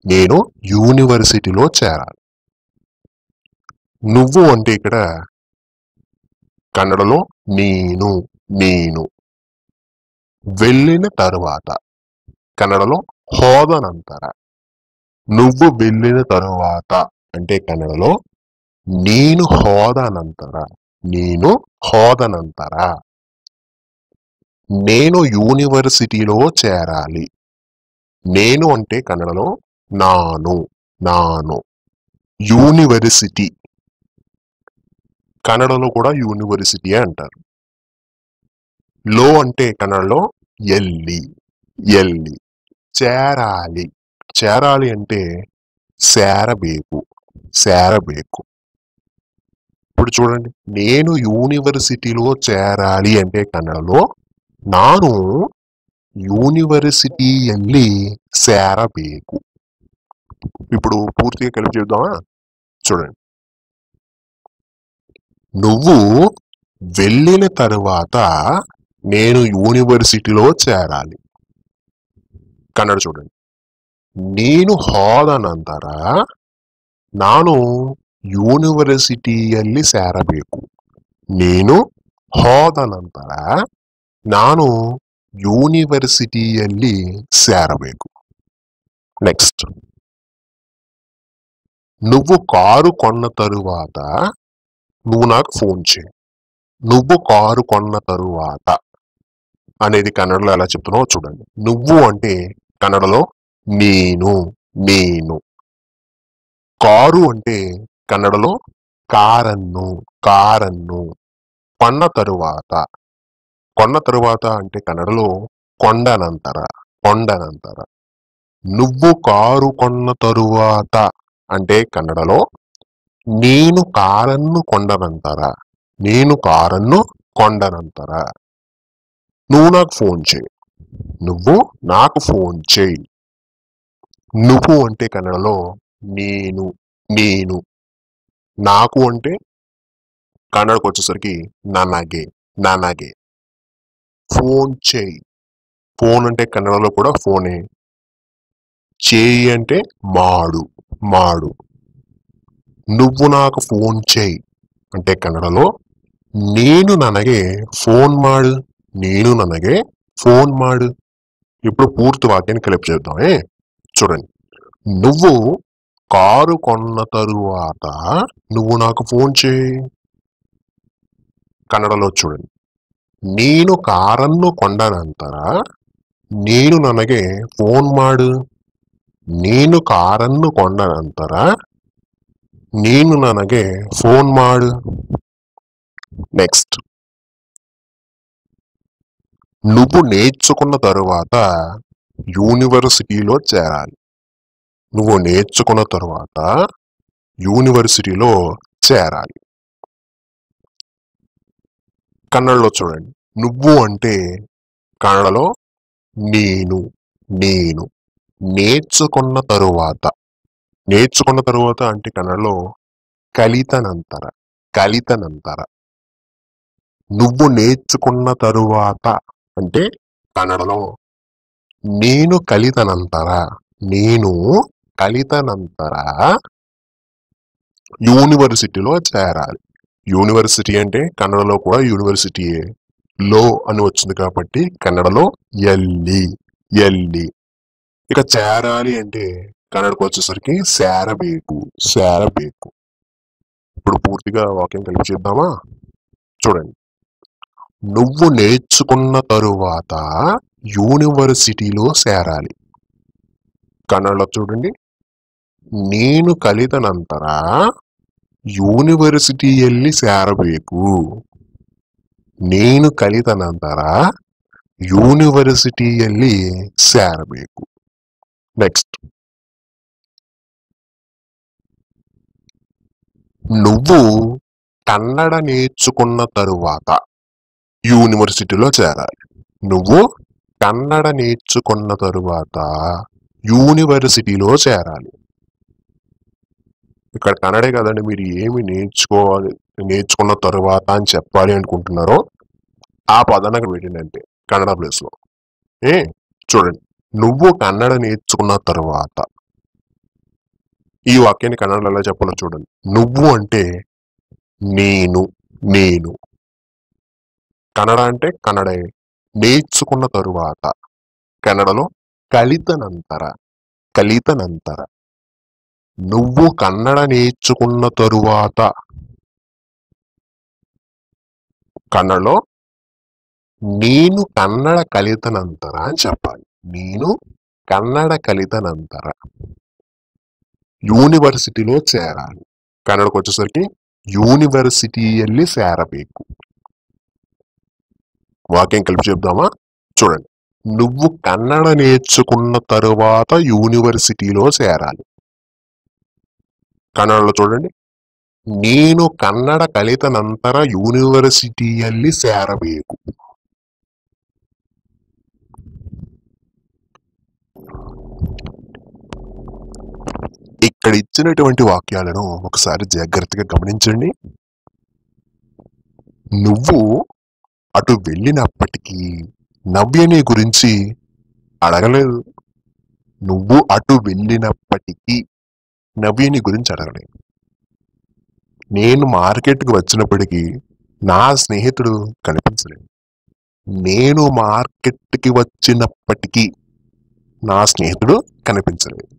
నేను యూనివర్సిటీలో చేరాలి నువ్వు అంటే ఇక్కడ కన్నడలో నేను నేను వెళ్ళిన తరువాత కన్నడలో ಹೋದ ನಂತರ నువ్వు వెళ్ళిన తరువాత అంటే కన్నడలో నేను ಹೋದ ನಂತರ నేను ಹೋದ ನಂತರ నేను యూనివర్సిటీలో చేరాలి నేను అంటే కన్నడలో నాను నాను యూనివర్సిటీ కన్నడలో కూడా యూనివర్సిటీ అంటారు లో అంటే కన్నడలో ఎల్లి ఎల్లి చేరాలి చేరాలి అంటే సేరబేకు సేరబేకు ఇప్పుడు చూడండి నేను యూనివర్సిటీలో చేరాలి అంటే కన్నడలో ನಾನು యూనివర్సిటీಯಲ್ಲಿ సేరಬೇಕು ఇప్పుడు పూర్తిగా కలిపి చెప్దామా చూడండి నువ్వు వెళ్ళిన తరువాత నేను యూనివర్సిటీలో చేరాలి కన్నడ చూడండి నేను ಹೋದ ನಂತರ ನಾನು ಯೂನಿವರ್ಸಿಟಿಯಲ್ಲಿ ಸೇರಬೇಕು నేను ಹೋದ ನಂತರ ನಾನು ಯೂನಿವರ್ಸಿಟಿಯಲ್ಲಿ ಸೇರಬೇಕು నెక్స్ట్ నువ్వు కారు కొన్న తరువాత నువ్వు నాకు ఫోన్ చేయి నువ్వు కారు కొన్న తరువాత అనేది కన్నడలో ఎలా చెప్తున్నావో చూడండి నువ్వు అంటే కన్నడలో నేను నేను కారు అంటే కన్నడలో కారన్ను కారన్ను కొన్న తరువాత అంటే కన్నడలో కొండనంతర కొండనంతర నువ్వు కారు కొన్న తరువాత అంటే కన్నడలో నేను కారన్ను కొండనంతర నేను కారన్ను కొండనంతర నువ్వు నాకు ఫోన్ చేయి నువ్వు నాకు ఫోన్ చేయి నువ్వు అంటే కన్నడలో నేను నేను నాకు అంటే కన్నడకు వచ్చేసరికి ನನಗೆ ನನಗೆ ఫోన్ చేయి ఫోన్ అంటే కన్నడలో కూడా ఫోనే చేయి అంటే మాడు మాడు నువ్వు నాకు ఫోన్ చేయి అంటే కన్నడలో నేను ನನಗೆ ఫోన్ మాడు నేను ನನಗೆ ఫోన్ మాడు ఇప్పుడు పూర్తి వాక్యాన్ని కలిపి చేద్దాం చూడండి నువ్వు కారు కొన్న తరువాత నువ్వు నాకు ఫోన్ చేయి కన్నడలో చూడండి నేను కారನ್ನು ಕೊಂಡ ನಂತರ ನೀನು ನನಗೆ ಫೋನ್ ಮಾಡು నేను కారನ್ನು ಕೊಂಡ ನಂತರ ನೀನು ನನಗೆ ಫೋನ್ ಮಾಡು నెక్స్ట్ నువ్వు నేర్చుకున్న తరువాత యూనివర్సిటీలో చేరాలి నువ్వు నేర్చుకున్న తరువాత యూనివర్సిటీలో చేరాలి కన్నడలో చూడండి నువ్వు అంటే కన్నడలో నేను నేను నేర్చుకున్న తరువాత అంటే కన్నడలో కలిత ನಂತರ కలిత ನಂತರ. నువ్వు నేర్చుకున్న తరువాత అంటే కన్నడలో నేను కలిత ನಂತರ. నేను కలిత ನಂತರ యూనివర్సిటీలో చేరాలి. యూనివర్సిటీ అంటే కన్నడలో కూడా యూనివర్సిటీయే. లో అని వచ్చింది కాబట్టి కన్నడలో ఎల్లి ఎల్లి. ఇక చేరాలి అంటే కన్నడకు వచ్చేసరికి సేరಬೇಕು సేరಬೇಕು. ఇప్పుడు పూర్తిగా వాక్యం కలిపి చేద్దామా? చూడండి. నువ్వు నేర్చుకున్న తరువాత యూనివర్సిటీలో చేరాలి. కన్నడలో చూడండి. నేను కలిత ನಂತರ యూనివర్సిటీಯಲ್ಲಿ ಸೇರಬೇಕು. నేను కలిత ನಂತರ యూనివర్సిటీಯಲ್ಲಿ ಸೇರಬೇಕು. నెక్స్ట్. నువ్వు కన్నడ నేర్చుకున్న తరువాత యూనివర్సిటీలో చేరాలి. నువ్వు కన్నడ నేర్చుకున్న తరువాత యూనివర్సిటీలో చేరాలి. ఇక్కడ కన్నడే కదండి, మీరు ఏమి నేర్చుకున్న తరువాత అని చెప్పాలి అనుకుంటున్నారో ఆ పదాన్ని అక్కడ పెట్టండి అంతే, కన్నడ ప్లేస్ లో. చూడండి. నువ్వు కన్నడ నేర్చుకున్న తరువాత ఈ వాక్యాన్ని కన్నడలో ఎలా చెప్పాలో చూడండి. నువ్వు అంటే నేను, నేను. కన్నడ అంటే కన్నడే. నేర్చుకున్న తరువాత కన్నడలో కలిత ನಂತರ, కలిత ನಂತರ. నువ్వు కన్నడ నేర్చుకున్న తరువాత కన్నడలో నేను కన్నడ కలిత ನಂತರ అని చెప్పాలి. నేను కన్నడ కలిత ನಂತರ యూనివర్సిటీలో చేరాలి. కన్నడకు వచ్చేసరికి యూనివర్సిటీಯಲ್ಲಿ ಸೇರಬೇಕು. వాక్యం కలిపి చెప్దామా? చూడండి. నువ్వు కన్నడ నేర్చుకున్న తరువాత యూనివర్సిటీలో చేరాలి. కన్నడలో చూడండి. నేను కన్నడ కలిత ನಂತರ యూనివర్సిటీಯಲ್ಲಿ ಸೇರಬೇಕು. ఇక్కడ ఇచ్చినటువంటి వాక్యాలను ఒకసారి జాగ్రత్తగా గమనించండి. నువ్వు అటు వెళ్ళినప్పటికీ నవ్యని గురించి అడగలేదు. నువ్వు అటు వెళ్ళినప్పటికీ నవ్యని గురించి అడగలేదు. నేను మార్కెట్కి వచ్చినప్పటికీ నా స్నేహితుడు కనిపించలేదు. నేను మార్కెట్కి వచ్చినప్పటికీ నా స్నేహితుడు కనిపించలేదు.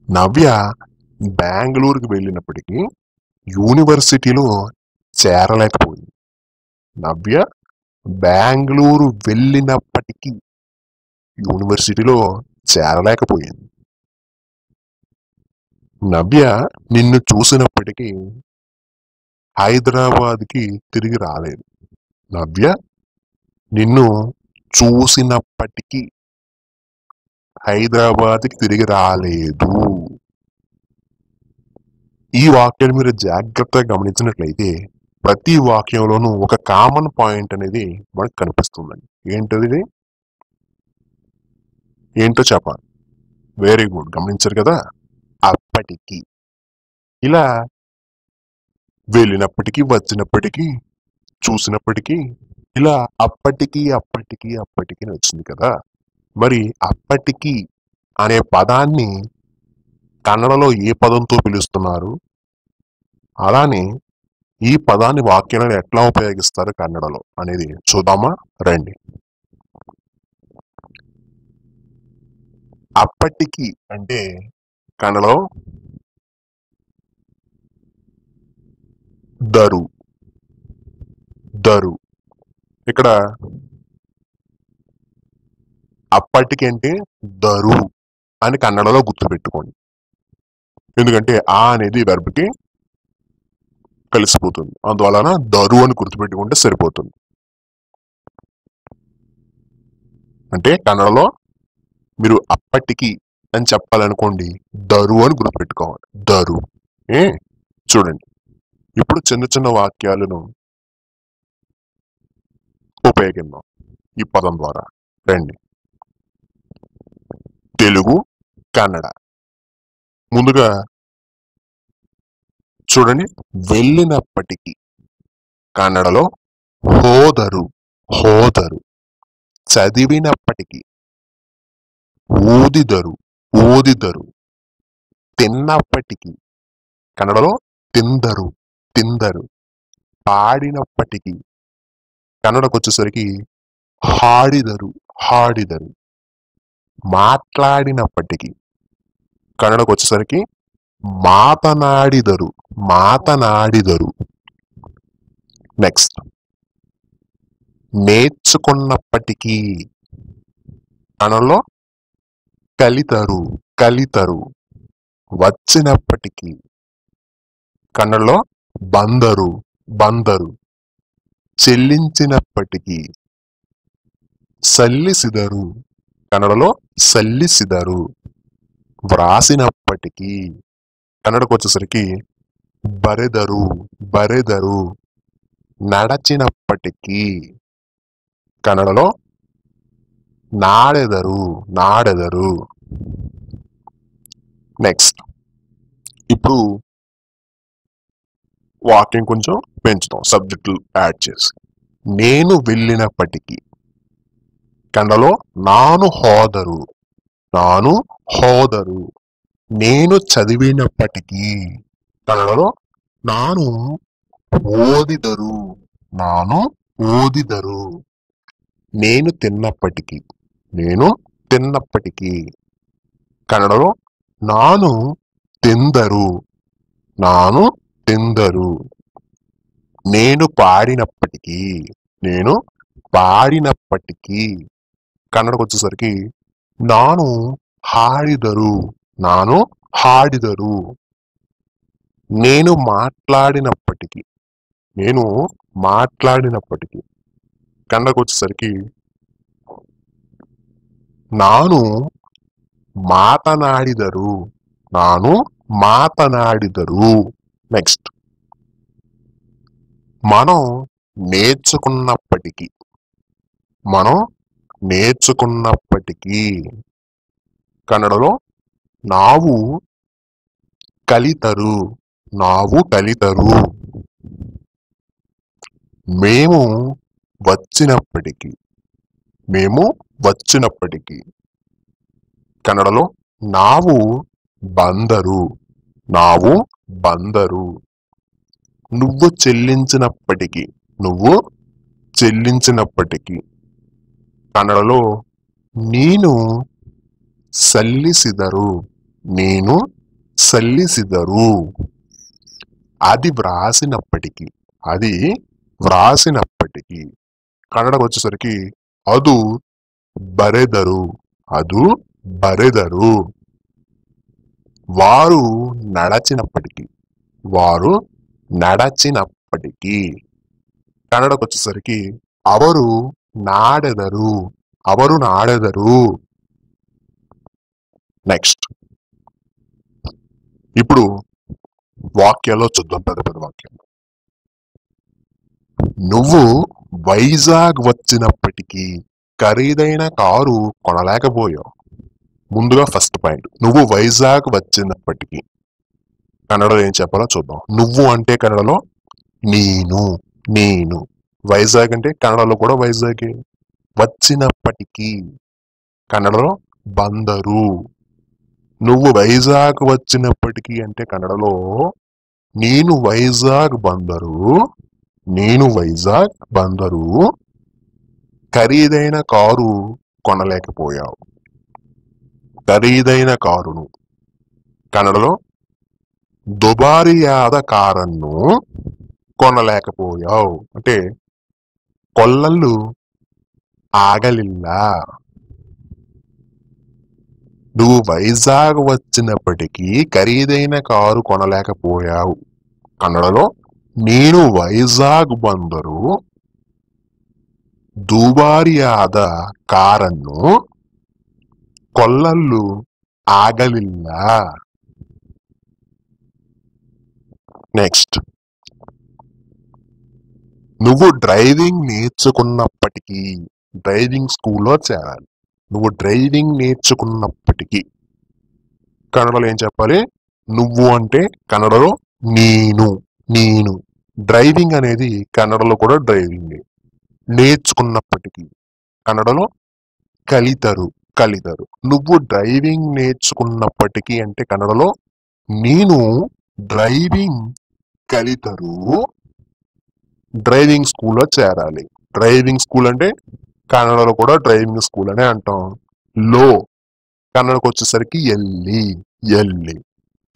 నవ్య బెంగళూరుకి వెళ్ళినప్పటికీ యూనివర్సిటీలో చేరలేకపోయింది. నవ్య బెంగళూరు వెళ్ళినప్పటికీ యూనివర్సిటీలో చేరలేకపోయింది. నవ్య నిన్ను చూసినప్పటికీ హైదరాబాద్కి తిరిగి రాలేదు. నవ్య నిన్ను చూసినప్పటికీ హైదరాబాద్కి తిరిగి రాలేదు. ఈ వాక్యాన్ని మీరు జాగ్రత్తగా గమనించినట్లయితే ప్రతి వాక్యంలోనూ ఒక కామన్ పాయింట్ అనేది మనకు కనిపిస్తుందండి. ఏంటది? ఏంటో చెప్పాలి. వెరీ గుడ్, గమనించారు కదా. అప్పటికి, ఇలా వెళ్ళినప్పటికీ, వచ్చినప్పటికీ, చూసినప్పటికీ, ఇలా అప్పటికి అప్పటికి అప్పటికి వచ్చింది కదా. మరి అప్పటికి అనే పదాన్ని కన్నడలో ఏ పదంతో పిలుస్తున్నారు? అలానే ఈ పదాన్ని వాక్యాలను ఎట్లా ఉపయోగిస్తారు కన్నడలో అనేది చూద్దామా? రండి. అప్పటికి అంటే కన్నడలో దరు, దరు. ఇక్కడ అప్పటికి అంటే దరు అని కన్నడలో గుర్తుపెట్టుకోండి. ఎందుకంటే ఆ అనేది వెర్బ్కి కలిసిపోతుంది. అందువలన దరు అని గుర్తుపెట్టుకుంటే సరిపోతుంది. అంటే కన్నడలో మీరు అప్పటికి అని చెప్పాలనుకోండి, దరు అని గుర్తుపెట్టుకోవాలి. దరు. చూడండి. ఇప్పుడు చిన్న చిన్న వాక్యాలను ఉపయోగిద్దాం ఈ పదం ద్వారా. రండి. తెలుగు, కన్నడ. ముందుగా చూడండి, వెళ్ళినప్పటికీ కన్నడలో హోದರು, హోದರು. చదివినప్పటికీ ఊదిದರು, ఊదిದರು. తిన్నప్పటికీ కన్నడలో తిందరు, తిందరు. పాడినప్పటికీ కన్నడకు వచ్చేసరికి హాడిದರು, హాడిದರು. మాట్లాడినప్పటికీ కన్నడకు వచ్చేసరికి మాతనాడిದರು, మాతనాడిದರು. నెక్స్ట్, నేర్చుకున్నప్పటికీ కన్నడలో కలితరు, కలితరు. వచ్చినప్పటికీ కన్నడలో బందరు, బందరు. చెల్లించినప్పటికీ సల్లిసిదరు, కన్నడలో సల్లిసిదరు. వ్రాసినప్పటికీ కన్నడకు వచ్చేసరికి బరెదరు, బరెదరు. నడచినప్పటికీ కన్నడలో నాడెదరు, నాడెదరు. నెక్స్ట్, ఇప్పుడు వాక్యం కొంచెం పెంచుతాం, సబ్జెక్టులు యాడ్ చేసి. నేను వెళ్ళినప్పటికీ కన్నడలో నాను హోದರು, నాను హోದರು. నేను చదివినప్పటికీ కన్నడలో నాను ఓదిದರು, నాను ఓదిದರು. నేను తిన్నప్పటికీ, నేను తిన్నప్పటికీ కన్నడలో నాను తింದರು, నాను తింದರು. నేను పాడినప్పటికీ, నేను పాడినప్పటికీ కన్నడకు వచ్చేసరికి నాను ಹಾಡಿದರು, నాను ಹಾಡಿದರು. నేను మాట్లాడినప్పటికీ, నేను మాట్లాడినప్పటికీ కన్నడకు వచ్చేసరికి నాను మాతనాడిದರು, నాను మాతనాడిದರು. నెక్స్ట్, మనం నేర్చుకున్నప్పటికీ, మనం నేర్చుకున్నప్పటికీ కన్నడలో నావు కలితరు, నావు కలితరు. మేము వచ్చినప్పటికీ, మేము వచ్చినప్పటికీ కన్నడలో నావు బందరు, నావు బందరు. నువ్వు చెల్లించినప్పటికీ, నువ్వు చెల్లించినప్పటికీ కన్నడలో నేను సల్లిసిದರು, నేను సల్లిసిದರು. అది వ్రాసినప్పటికీ, అది వ్రాసినప్పటికీ కన్నడకు వచ్చేసరికి అదు బరెదరు, అదు బరెదరు. వారు నడచినప్పటికీ, వారు నడచినప్పటికీ కన్నడకు వచ్చేసరికి అవరు నాడెదరు, అవరు నాడెదరు. నెక్స్ట్, ఇప్పుడు వాక్యాల్లో చూద్దాం, పెద్ద పెద్ద వాక్యాలు. నువ్వు వైజాగ్ వచ్చినప్పటికీ ఖరీదైన కారు కొనలేకపోయావు. ముందుగా ఫస్ట్ పాయింట్, నువ్వు వైజాగ్ వచ్చినప్పటికీ కన్నడలో ఏం చెప్పాలో చూద్దాం. నువ్వు అంటే కన్నడలో నేను, నేను. వైజాగ్ అంటే కన్నడలో కూడా వైజాగే. వచ్చినప్పటికీ కన్నడలో బందరు. నువ్వు వైజాగ్ వచ్చినప్పటికీ అంటే కన్నడలో నేను వైజాగ్ బందరు, నేను వైజాగ్ బందరు. ఖరీదైన కారు కొనలేకపోయావు. ಖರೀದೈನ ಕಾರುನು కన్నడలో దుబారియాద కారನ್ನು కొనలేకపోయావు అంటే కొల్లలు ఆగలిల్ల. నువ్వు వైజాగ్ వచ్చినప్పటికీ ఖరీదైన కారు కొనలేకపోయావు. కన్నడలో నేను వైజాగ్ ಬಂದರೂ ದುಬಾರಿಯಾದ ಕಾರನ್ನು కొల్లలు ఆగలిల్ల. నెక్స్ట్, నువ్వు డ్రైవింగ్ నేర్చుకున్నప్పటికీ డ్రైవింగ్ స్కూల్లో చేరాలి. నువ్వు డ్రైవింగ్ నేర్చుకున్నప్పటికీ కన్నడలో ఏం చెప్పాలి? నువ్వు అంటే కన్నడలో నేను నేను డ్రైవింగ్ అనేది కన్నడలో కూడా డ్రైవింగ్ నేర్చుకున్నప్పటికీ కన్నడలో కలితరు కలితరు నువ్వు డ్రైవింగ్ నేర్చుకున్నప్పటికీ అంటే కన్నడలో నేను డ్రైవింగ్ కలితరు డ్రైవింగ్ స్కూల్లో చేరాలి. డ్రైవింగ్ స్కూల్ అంటే కన్నడలో కూడా డ్రైవింగ్ స్కూల్ అనే అంటాం. లో కన్నడకు వచ్చేసరికి ఎల్లి ఎల్లి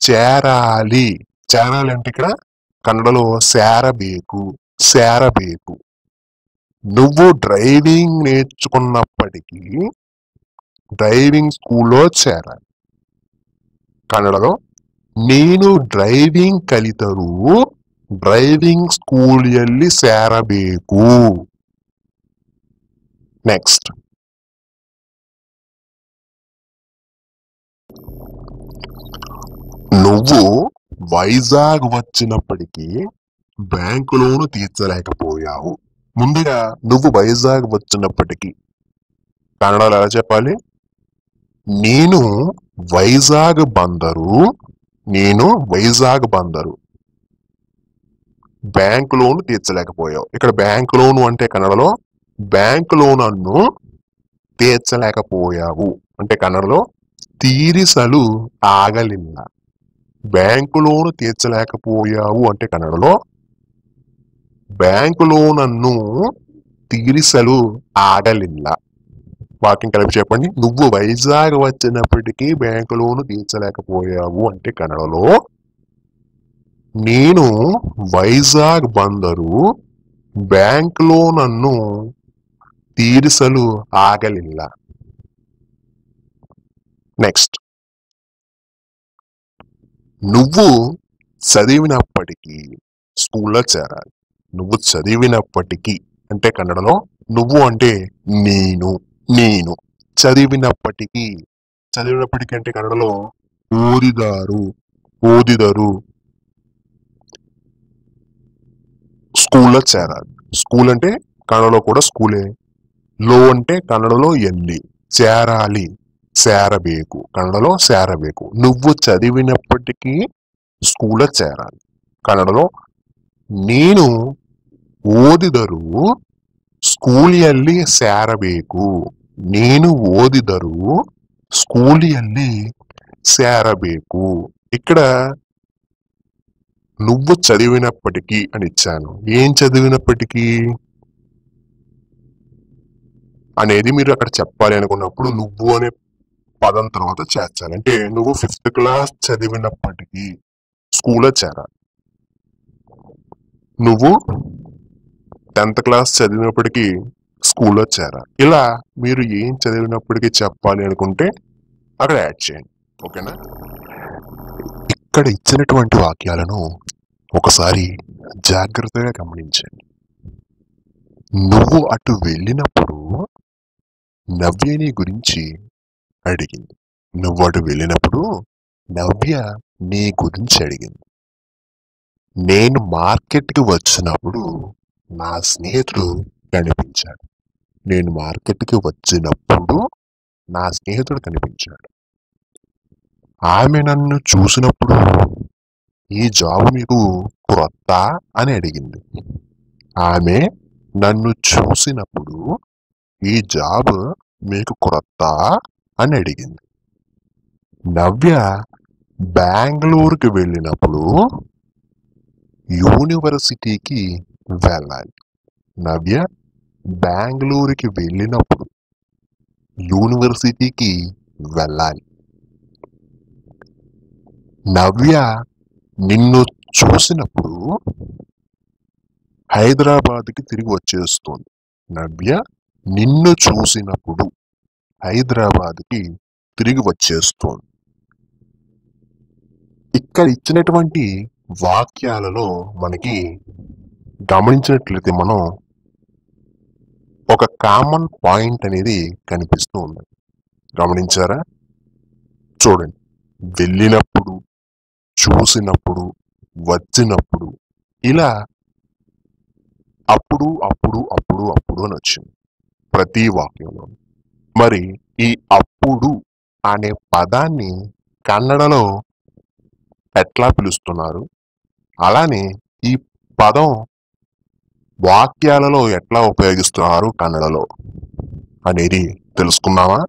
చేరాలి చేరాలి అంటే ఇక్కడ కన్నడలో సేరబేకు సేరబేకు. నువ్వు డ్రైవింగ్ నేర్చుకున్నప్పటికీ డ్రైవింగ్ స్కూల్లో చేరాలి. కన్నడలో నేను డ్రైవింగ్ కలితరు డ్రైవింగ్ ಸ್ಕೂಲಿಯಲ್ಲಿ ಸೇರಬೇಕು. నెక్స్ట్ నువ్వు వైజాగ్ వచ్చినప్పటికీ బ్యాంకు లోను తీర్చలేకపోయావు. ముందుగా నువ్వు వైజాగ్ వచ్చినప్పటికీ కన్నడలో ఎలా చెప్పాలి? నేను వైజాగ్ బందరు నేను వైజాగ్ బందరు బ్యాంకు లోను తీర్చలేకపోయావు. ఇక్కడ బ్యాంకు లోను అంటే కన్నడలో బ్యాంకు లోనನ್ನು తీర్చలేకపోయావు అంటే కన్నడలో తీరిసలు ఆగలిಲ್ಲ. బ్యాంకు లోను తీర్చలేకపోయావు అంటే కన్నడలో బ్యాంకు లోనನ್ನು తీరిసలు ఆగలిಲ್ಲ. వాక్యం కలిపి చెప్పండి. నువ్వు వైజాగ్ వచ్చినప్పటికీ బ్యాంకు లోను తీర్చలేకపోయావు అంటే కన్నడలో నేను వైజాగ్ ಬಂದರು ಬ್ಯಾಂಕ್ ಲೋನ್ ಅನ್ನು ತೀರಿಸಲು ಆಗಲಿಲ್ಲ. నెక్స్ట్ నువ్వు చదివినప్పటికీ స్కూల్లో చేరాలి. నువ్వు చదివినప్పటికీ అంటే కన్నడలో నువ్వు అంటే నేను నేను చదివినప్పటికీ చదివినప్పటికీ అంటే కన్నడలో ఓదిదారు ఓదిదరు స్కూల్లో చేరాలి. స్కూల్ అంటే కన్నడలో కూడా స్కూలే. లో అంటే కన్నడలో ఎల్లి చేరాలి సేరబేకు కన్నడలో సేరబేకు. నువ్వు చదివినప్పటికీ స్కూల్లో చేరాలి. కన్నడలో నేను ఓదిದರು ಸ್ಕೂಲಿಯಲ್ಲಿ ಸೇರಬೇಕು. నేను ఓదిದರು స్కూలిಯಲ್ಲಿ సేరబేకు. ఇక్కడ నువ్వు చదివినప్పటికీ అని ఇచ్చాను. ఏం చదివినప్పటికీ అనేది మీరు అక్కడ చెప్పాలి అనుకున్నప్పుడు నువ్వు అనే పదం తర్వాత చేర్చాలి. అంటే నువ్వు 5th క్లాస్ చదివినప్పటికీ స్కూల్లో చేరాలి. నువ్వు 10th క్లాస్ చదివినప్పటికీ స్కూల్లో చేరాలి. ఇలా మీరు ఏం చదివినప్పటికీ చెప్పాలి అనుకుంటే అక్కడ యాడ్ చేయండి. ఓకేనా? ఇక్కడ ఇచ్చినటువంటి వాక్యాలను ఒకసారి జాగ్రత్తగా గమనించండి. నువ్వు అటు వెళ్ళినప్పుడు నవ్య నీ గురించి అడిగింది. నువ్వు అటు వెళ్ళినప్పుడు నవ్య నీ గురించి అడిగింది. నేను మార్కెట్కి వచ్చినప్పుడు నా స్నేహితుడు కనిపించాడు. నేను మార్కెట్కి వచ్చినప్పుడు నా స్నేహితుడు కనిపించాడు. ఆమె నన్ను చూసినప్పుడు ఈ జాబ్ మీకు క్రొత్త అని అడిగింది. ఆమె నన్ను చూసినప్పుడు ఈ జాబ్ మీకు క్రొత్త అని అడిగింది. నవ్య బెంగళూరుకి వెళ్ళినప్పుడు యూనివర్సిటీకి వెళ్ళాలి. నవ్య బెంగళూరుకి వెళ్ళినప్పుడు యూనివర్సిటీకి వెళ్ళాలి. నవ్య నిన్ను చూసినప్పుడు హైదరాబాద్కి తిరిగి వచ్చేస్తుంది. నవ్య నిన్ను చూసినప్పుడు హైదరాబాద్కి తిరిగి వచ్చేస్తుంది. ఇక్కడ ఇచ్చినటువంటి వాక్యాలలో మనకి గమనించినట్లయితే మనం ఒక కామన్ పాయింట్ అనేది కనిపిస్తూ ఉంది. గమనించారా? చూడండి, వెళ్ళినప్పుడు, చూసినప్పుడు, వచ్చినప్పుడు ఇలా అప్పుడు అప్పుడు అప్పుడు అప్పుడు అని వచ్చింది ప్రతి వాక్యంలో. మరి ఈ అప్పుడు అనే పదాన్ని కన్నడలో ఎట్లా పిలుస్తున్నారు? అలానే ఈ పదం వాక్యాలలో ఎట్లా ఉపయోగిస్తున్నారు కన్నడలో అనేది తెలుసుకున్నామా?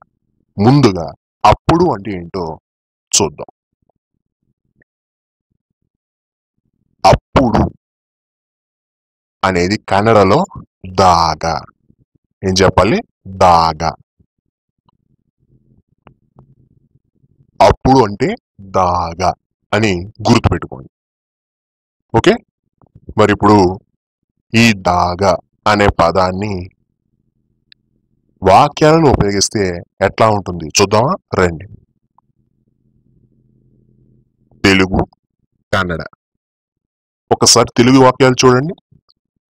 ముందుగా అప్పుడు అంటే ఏంటో చూద్దాం. అప్పుడు అనేది కన్నడలో దాగా. ఏం చెప్పాలి? దాగా. అప్పుడు అంటే దాగా అని గుర్తుపెట్టుకోండి. ఓకే, మరి ఇప్పుడు ఈ దాగా అనే పదాన్ని వాక్యాలలో ఉపయోగిస్తే ఎట్లా ఉంటుంది చూద్దామా? రండి. తెలుగు, కన్నడ. ఒకసారి తెలుగు వాక్యాలు చూడండి.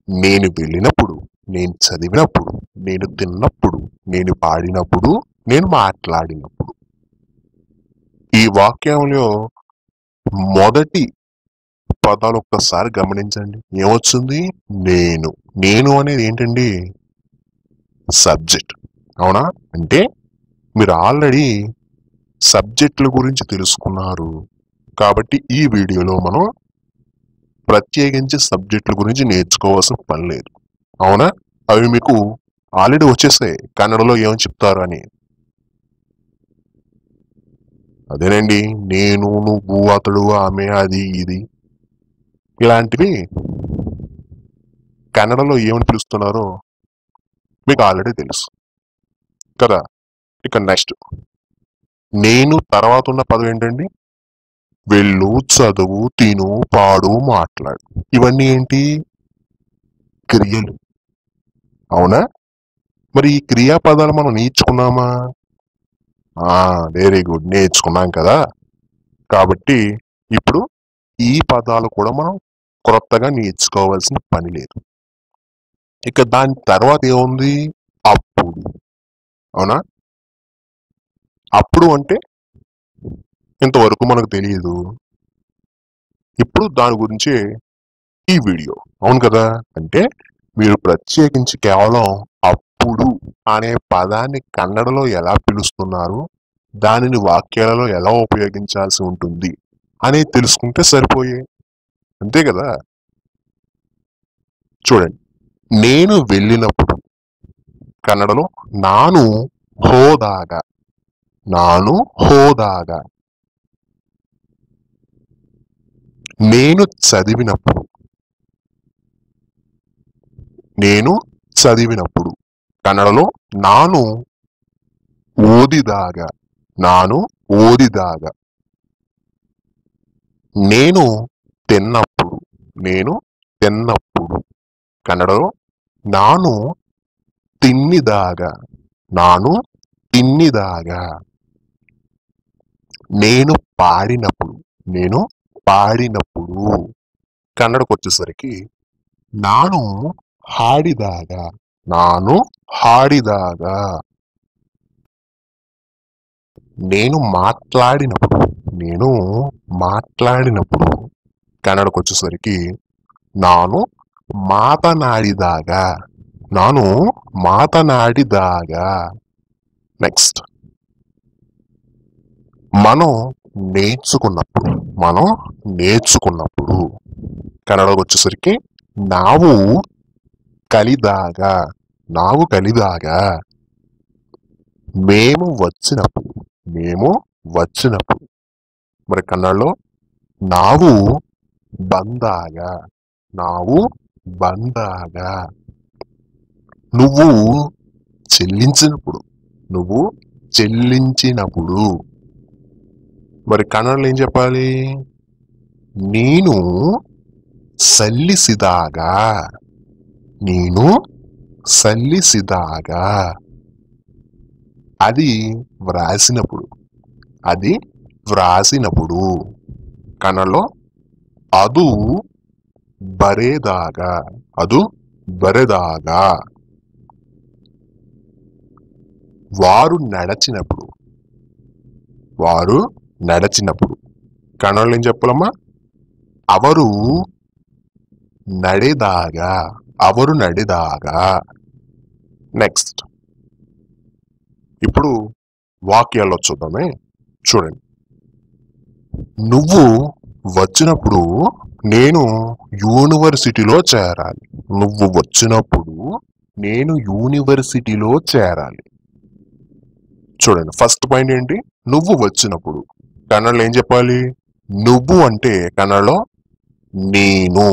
నేను వెళ్ళినప్పుడు, నేను చదివినప్పుడు, నేను తిన్నప్పుడు, నేను పాడినప్పుడు, నేను మాట్లాడినప్పుడు. ఈ వాక్యంలో మొదటి పదాలు ఒక్కసారి గమనించండి. ఏమొచ్చింది? నేను. నేను అనేది ఏంటండి? సబ్జెక్ట్. అవునా? అంటే మీరు ఆల్రెడీ సబ్జెక్టుల గురించి తెలుసుకున్నారు కాబట్టి ఈ వీడియోలో మనం ప్రత్యేకించి సబ్జెక్టుల గురించి నేర్చుకోవాల్సిన పని లేదు. అవునా? అవి మీకు ఆల్రెడీ వచ్చేసాయి కన్నడలో ఏమని చెప్తారు అని. అదేనండి, నేను, నువ్వు, అతడు, ఆమె, అది, ఇది ఇలాంటివి కన్నడలో ఏమని పిలుస్తున్నారో మీకు ఆల్రెడీ తెలుసు కదా. ఇక నెక్స్ట్, నేను తర్వాత ఉన్న పదం ఏంటండి? వెళ్ళు, చదువు, తిను, పాడు, మాట్లాడు. ఇవన్నీ ఏంటి? క్రియలు. అవునా? మరి ఈ క్రియాపదాలు మనం నేర్చుకున్నామా? వెరీ గుడ్, నేర్చుకున్నాం కదా. కాబట్టి ఇప్పుడు ఈ పదాలు కూడా మనం కొత్తగా నేర్చుకోవాల్సిన పని లేదు. ఇక దాని తర్వాత ఏముంది? అప్పుడు. అవునా? అప్పుడు అంటే ఇంతవరకు మనకు తెలియదు. ఇప్పుడు దాని గురించి ఈ వీడియో. అవును కదా. అంటే మీరు ప్రత్యేకించి కేవలం అప్పుడు అనే పదాన్ని కన్నడలో ఎలా పిలుస్తున్నారు, దానిని వాక్యాలలో ఎలా ఉపయోగించాల్సి ఉంటుంది అనేది తెలుసుకుంటే సరిపోయే. అంతే కదా. చూడండి, నేను వెళ్ళినప్పుడు కన్నడలో నాను హోదాగ. నాను హోదాగ. నేను చదివినప్పుడు, నేను చదివినప్పుడు కన్నడలో నాను ఓదిదాగ. నాను ఓదిదాగ. నేను తిన్నప్పుడు, నేను తిన్నప్పుడు కన్నడలో నాను తిన్నిదాగ. నాను తిన్నిదాగ. నేను పాడినప్పుడు, నేను పాడినప్పుడు కన్నడకు వచ్చేసరికి నాను ಹಾಡಿದಾಗ. నాను ಹಾಡಿದಾಗ. నేను మాట్లాడినప్పుడు, నేను మాట్లాడినప్పుడు కన్నడకు వచ్చేసరికి నాను మాతనాడిದಾಗ. నాను మాతనాడిದಾಗ. నెక్స్ట్, మనం నేర్చుకున్నప్పుడు, మనం నేర్చుకున్నప్పుడు కన్నడకు వచ్చేసరికి ನಾವು కలిದಾಗ. ನಾವು కలిದಾಗ. మేము వచ్చినప్పుడు, మేము వచ్చినప్పుడు మరి కన్నడలో ನಾವು ಬಂದಾಗ. ನಾವು ಬಂದಾಗ. నువ్వు చెల్లించినప్పుడు, నువ్వు చెల్లించినప్పుడు మరి కన్నడలో ఏం చెప్పాలి? నేను ಸಲ್ಲಿಸಿದಾಗ. నేను సల్లిసిదాగా. అది వ్రాసినప్పుడు, అది వ్రాసినప్పుడు కన్నడలో ಅದು ಬರೆದಾಗ. ಅದು ಬರೆದಾಗ. వారు నడచినప్పుడు, వారు నడచినప్పుడు కన్నడలో ఏం చెప్పాలమ్మా? ಅವರು ನಡೆದಾಗ. ಅವರು ನಡೆದಾಗ. నెక్స్ట్, ఇప్పుడు వాక్యాల్లో చూద్దామే. చూడండి, నువ్వు వచ్చినప్పుడు నేను యూనివర్సిటీలో చేరాలి. నువ్వు వచ్చినప్పుడు నేను యూనివర్సిటీలో చేరాలి. చూడండి, ఫస్ట్ పాయింట్ ఏంటి? నువ్వు వచ్చినప్పుడు. కన్నడలో ఏం చెప్పాలి? నువ్వు అంటే కన్నడలో నేను,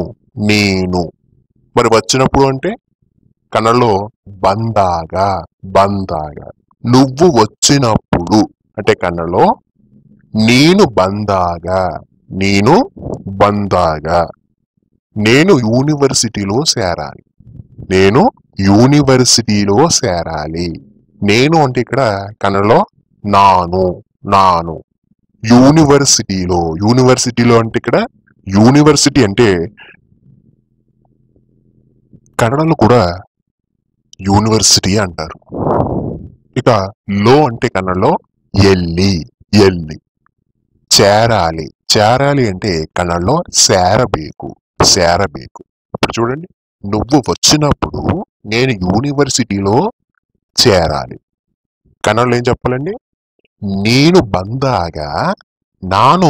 నేను. మరి వచ్చినప్పుడు అంటే కన్నడలో బందాగా, బందాగా. నువ్వు వచ్చినప్పుడు అంటే కన్నడలో నేను బందాగా, నేను బందాగా. నేను యూనివర్సిటీలో చేరాలి. నేను యూనివర్సిటీలో చేరాలి. నేను అంటే ఇక్కడ కన్నడలో నాను, నాను. యూనివర్సిటీలో, యూనివర్సిటీలో అంటే ఇక్కడ యూనివర్సిటీ అంటే కన్నడలో కూడా యూనివర్సిటీ అంటారు. ఇక లో అంటే కన్నడలో ఎల్లి, ఎల్లి. చేరాలి, చేరాలి అంటే కన్నడలో సేరబేకు, సేరబేకు. ఇప్పుడు చూడండి, నువ్వు వచ్చినప్పుడు నేను యూనివర్సిటీలో చేరాలి. కన్నడలో ఏం చెప్పాలండి? నేను ಬಂದಾಗ ನಾನು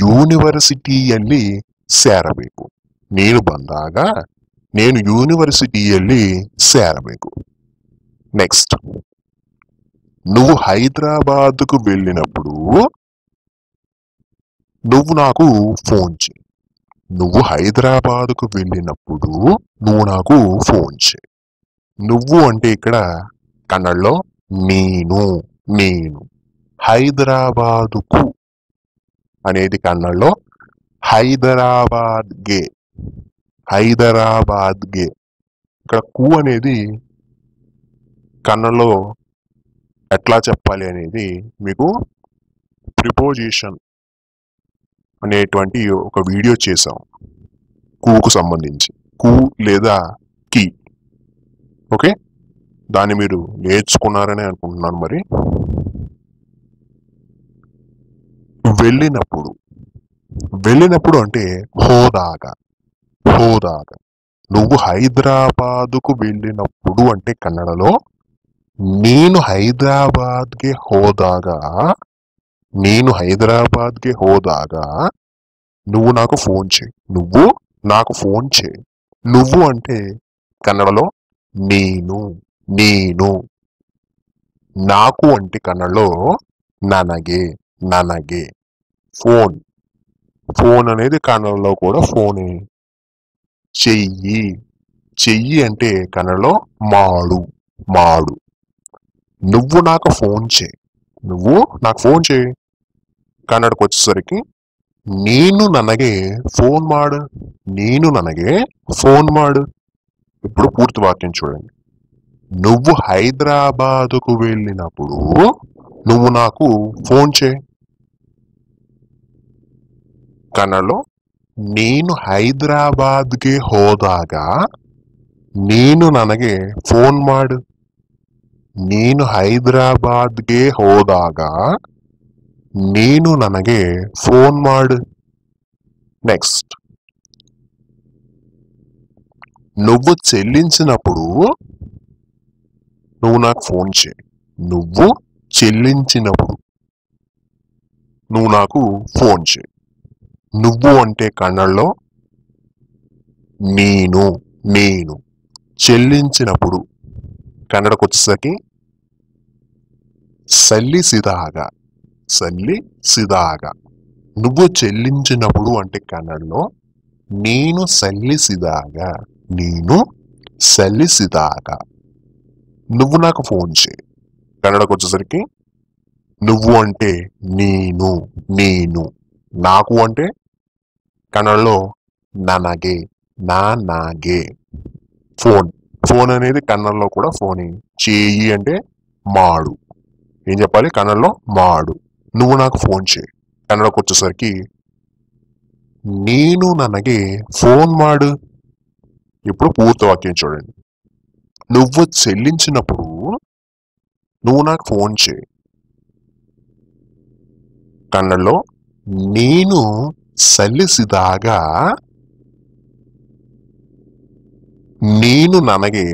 ಯೂನಿವರ್ಸಿಟಿಯಲ್ಲಿ ಸೇರಬೇಕು. నేను ಬಂದಾಗ నేను యూనివర్సిటీಯಲ್ಲಿ ಸೇರಬೇಕು. నెక్స్ట్, నువ్వు హైదరాబాద్కు వెళ్ళినప్పుడు నువ్వు నాకు ఫోన్ చేయి. నువ్వు హైదరాబాద్కు వెళ్ళినప్పుడు నువ్వు నాకు ఫోన్ చేయి. నువ్వు అంటే ఇక్కడ కన్నడలో నేను, నేను. హైదరాబాదుకు అనేది కన్నడలో హైదరాబాద్గే, హైదరాబాద్గే. ఇక్కడ కు అనేది కన్నడలో ఎట్లా చెప్పాలి అనేది మీకు ప్రిపోజిషన్ అనేటువంటి ఒక వీడియో చేసాం కూకు సంబంధించి. కు లేదా కి. ఓకే, దాన్ని మీరు నేర్చుకున్నారని అనుకుంటున్నాను. మరి వెళ్ళినప్పుడు, వెళ్ళినప్పుడు అంటే హోదాగా, హోదాగా. నువ్వు హైదరాబాదుకు వెళ్ళినప్పుడు అంటే కన్నడలో నేను హైదరాబాద్ಗೆ ಹೋದಾಗ, నేను హైదరాబాద్ಗೆ ಹೋದಾಗ నువ్వు నాకు ఫోన్ చేయి. నువ్వు నాకు ఫోన్ చేయి. నువ్వు అంటే కన్నడలో నేను, నేను. నాకు అంటే కన్నడలో ನನಗೆ, ನನಗೆ. ఫోన్, ఫోన్ అనేది కన్నడలో కూడా ఫోనే. చెయ్యి, చెయ్యి అంటే కన్నడలో మాడు, మాడు. నువ్వు నాకు ఫోన్ చేయి. నువ్వు నాకు ఫోన్ చేయి. కన్నడకు వచ్చేసరికి ನೀನು ನನಗೆ ఫోన్ మాడు, ನೀನು ನನಗೆ ఫోన్ మాడు. ఇప్పుడు పూర్తి వాక్యం చూడండి. నువ్వు హైదరాబాదుకు వెళ్ళినప్పుడు నువ్వు నాకు ఫోన్ చేయి. కన్నడలో నేను హైదరాబాద్ಗೆ ಹೋದಾಗ ನೀನು ನನಗೆ ಫೋನ್ ಮಾಡು. నేను హైదరాబాద్ಗೆ ಹೋದಾಗ ನೀನು ನನಗೆ ఫోన్ మాడు. నెక్స్ట్, నువ్వు చెల్లించినప్పుడు నువ్వు నాకు ఫోన్ చేయి. నువ్వు చెల్లించినప్పుడు నువ్వు నాకు ఫోన్ చేయి. నువ్వు అంటే కన్నడలో నేను, నేను. చెల్లించినప్పుడు కన్నడకు వచ్చేసరికి సల్లిసిದಾಗ, సల్లిసిದಾಗ. నువ్వు చెల్లించినప్పుడు అంటే కన్నడలో నేను సల్లిసిದಾಗ, నేను సల్లిసిದಾಗ. నువ్వు నాకు ఫోన్ చేయి. కన్నడకు వచ్చేసరికి నువ్వు అంటే నేను, నేను. నాకు అంటే కన్నడలో ನನಗೆ, నాగే. ఫోన్, ఫోన్ అనేది కన్నడలో కూడా ఫోనే. చేయి అంటే మాడు. ఏం చెప్పాలి? కన్నడలో మాడు. నువ్వు నాకు ఫోన్ చేయి. కన్నడకు వచ్చేసరికి నేను ನನಗೆ ఫోన్ మాడు. ఇప్పుడు పూర్తి వాక్యం చూడండి. నువ్వు చెల్లించినప్పుడు నువ్వు నాకు ఫోన్ చేయి. కన్నడలో నేను సల్లిసిದಾಗ ನೀನು ನನಗೆ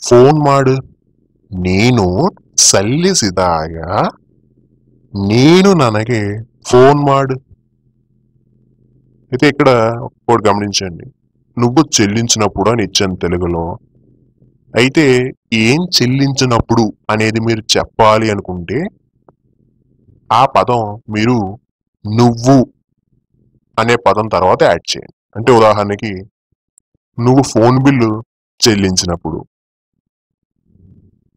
ಫೋನ್ ಮಾಡು. ನೀನು ಸಲ್ಲಿಸಿದಾಗ ನೀನು ನನಗೆ ಫೋನ್ ಮಾಡು. అయితే ఇక్కడ ఒకటి గమనించండి. నువ్వు చెల్లించినప్పుడు అని ఇచ్చాను తెలుగులో. అయితే ఏం చెల్లించినప్పుడు అనేది మీరు చెప్పాలి అనుకుంటే ఆ పదం మీరు నువ్వు అనే పదం తర్వాత యాడ్ చేయండి. అంటే ఉదాహరణకి నువ్వు ఫోన్ బిల్లు చెల్లించినప్పుడు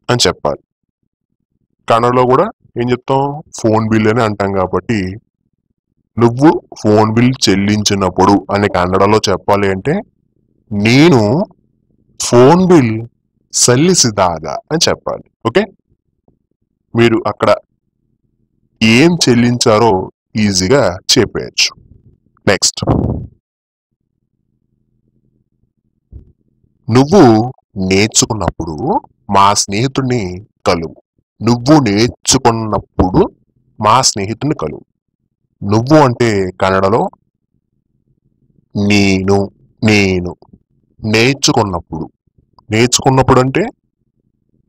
అని చెప్పాలి. కన్నడలో కూడా ఏం చెప్తాం? ఫోన్ బిల్ అని అంటాం కాబట్టి నువ్వు ఫోన్ బిల్ చెల్లించినప్పుడు అని కన్నడలో చెప్పాలి అంటే నేను ఫోన్ బిల్ సల్లిసిదాಗ అని చెప్పాలి. ఓకే, మీరు అక్కడ ఏం చెల్లించారో ఈజీగా చెప్పేయచ్చు. నెక్స్ట్, నువ్వు నేర్చుకున్నప్పుడు మా స్నేహితుడిని కలువు. నువ్వు నేర్చుకున్నప్పుడు మా స్నేహితుడిని కలువు. నువ్వు అంటే కన్నడలో నేను. నేను నేర్చుకున్నప్పుడు. నేర్చుకున్నప్పుడు అంటే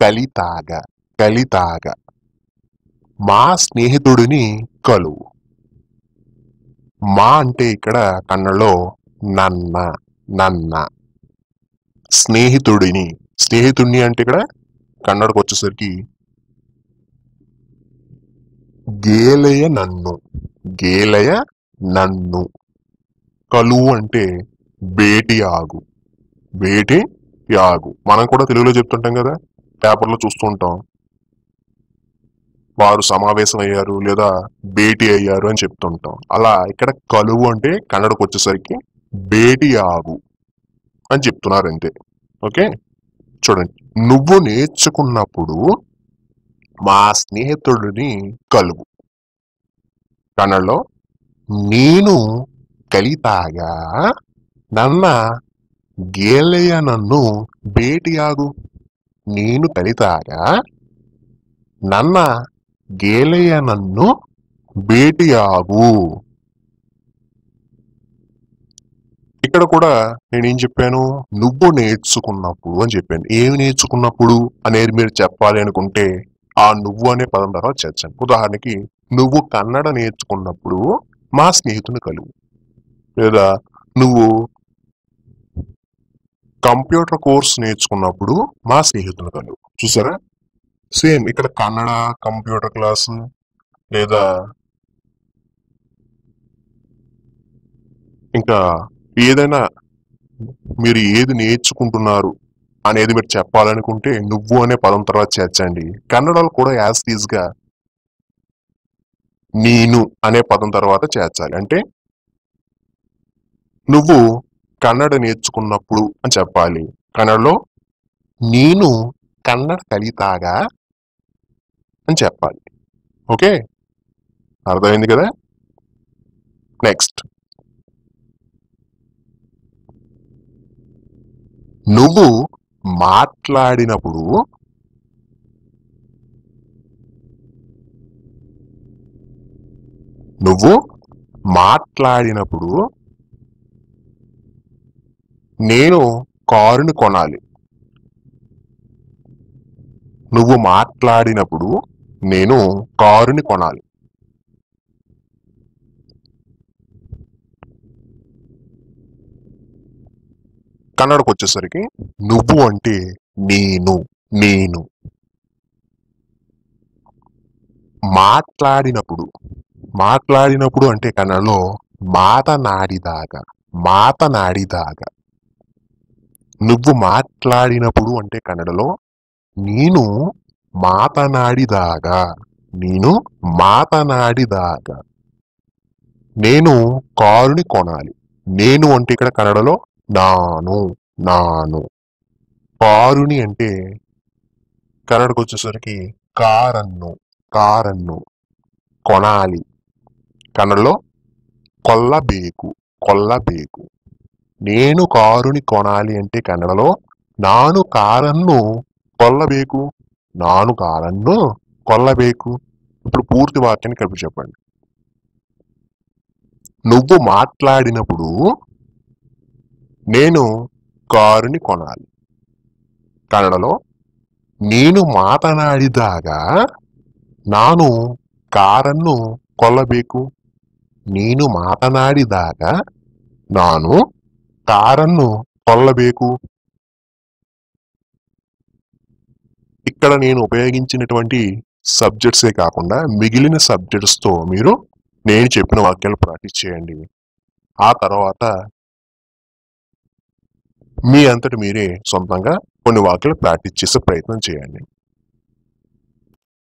కలితాగ. కలితాగ. మా స్నేహితుడిని కలువు. మా అంటే ఇక్కడ కన్నడలో నన్న. నన్న. స్నేహితుడిని. స్నేహితుడిని అంటే ఇక్కడ కన్నడకు వచ్చేసరికి గేలయ నన్ను. గేలయ నన్ను. కలువు అంటే భేటీ ఆగు. భేటీ ఆగు. మనం కూడా తెలుగులో చెప్తుంటాం కదా, పేపర్లో చూస్తూ ఉంటాం. వారు సమావేశం అయ్యారు లేదా భేటీ అయ్యారు అని చెప్తుంటాం. అలా ఇక్కడ కలువు అంటే కన్నడకు వచ్చేసరికి భేటీ ఆగు అని చెప్తున్నారు అంతే. ఓకే, చూడండి. నువ్వు నేర్చుకున్నప్పుడు మా స్నేహితుడిని కలువు. కన్నడలో నేను కలితాగా ನನ್ನ ಗೆಳೆಯನನ್ನು ಭೇಟಿಯಾಗು. నేను కలితాగా ನನ್ನ ಗೆಳೆಯನನ್ನು భేటీయాగు. ఇక్కడ కూడా నేనేం చెప్పాను? నువ్వు నేర్చుకున్నప్పుడు అని చెప్పాను. ఏమి నేర్చుకున్నప్పుడు అనేది మీరు చెప్పాలి అనుకుంటే ఆ నువ్వు అనే పదం తర్వాత చేర్చండి. ఉదాహరణకి నువ్వు కన్నడ నేర్చుకున్నప్పుడు మా స్నేహితుని కలువు, లేదా నువ్వు కంప్యూటర్ కోర్స్ నేర్చుకున్నప్పుడు మా స్నేహితుని కలువు. చూసారా? సేమ్ ఇక్కడ కన్నడ కంప్యూటర్ క్లాసు లేదా ఇంకా ఏదైనా మీరు ఏది నేర్చుకుంటున్నారు అనేది మీరు చెప్పాలనుకుంటే నువ్వు అనే పదం తర్వాత చేర్చండి. కన్నడలో కూడా యాజ్ టీజ్ గా నేను అనే పదం తర్వాత చేర్చాలి. అంటే నువ్వు కన్నడ నేర్చుకున్నప్పుడు అని చెప్పాలి. కన్నడలో నేను కన్నడ కలితాగా అని చెప్పాలి. ఓకే, అర్థమైంది కదా? నెక్స్ట్, నువ్వు మాట్లాడినప్పుడు నేను కారుని కొనాలి. నువ్వు మాట్లాడినప్పుడు నేను కారుని కొనాలి. కన్నడకు వచ్చేసరికి నువ్వు అంటే నేను. నేను మాట్లాడినప్పుడు అంటే కన్నడలో మాతనాడిదాగ. మాతనాడిదాగ. నువ్వు మాట్లాడినప్పుడు అంటే కన్నడలో నేను మాతనాడిదాగా. నేను మాతనాడిదాగా. నేను కారుని కొనాలి. నేను అంటే ఇక్కడ కన్నడలో నాను. నాను. కారుని అంటే కన్నడకు వచ్చేసరికి కారన్ను. కారన్ను. కొనాలి. కన్నడలో కొల్లబేకు. కొల్లబేకు. నేను కారుని కొనాలి అంటే కన్నడలో నాను కారన్ను కొల్లబేకు. నాను కారన్ను కొల్లబేకు. ఇప్పుడు పూర్తి వాక్యాన్ని కలిపి చెప్పండి. నువ్వు మాట్లాడినప్పుడు నేను కారుని కొనాలి. కన్నడలో నేను మాతనాడిదాగా ನಾನು ಕಾರನ್ನು ಕೊಳ್ಳಬೇಕು. నేను మాతనాడిదాగా ನಾನು ಕಾರನ್ನು కొల్లಬೇಕು. ఇక్కడ నేను ఉపయోగించినటువంటి సబ్జెక్ట్సే కాకుండా మిగిలిన సబ్జెక్ట్స్తో మీరు నేను చెప్పిన వాక్యాలు ప్రాక్టీస్ చేయండి. ఆ తర్వాత మీ అంతటి మీరే సొంతంగా కొన్ని వాక్యాలు ప్రాక్టీస్ చేసే ప్రయత్నం చేయండి.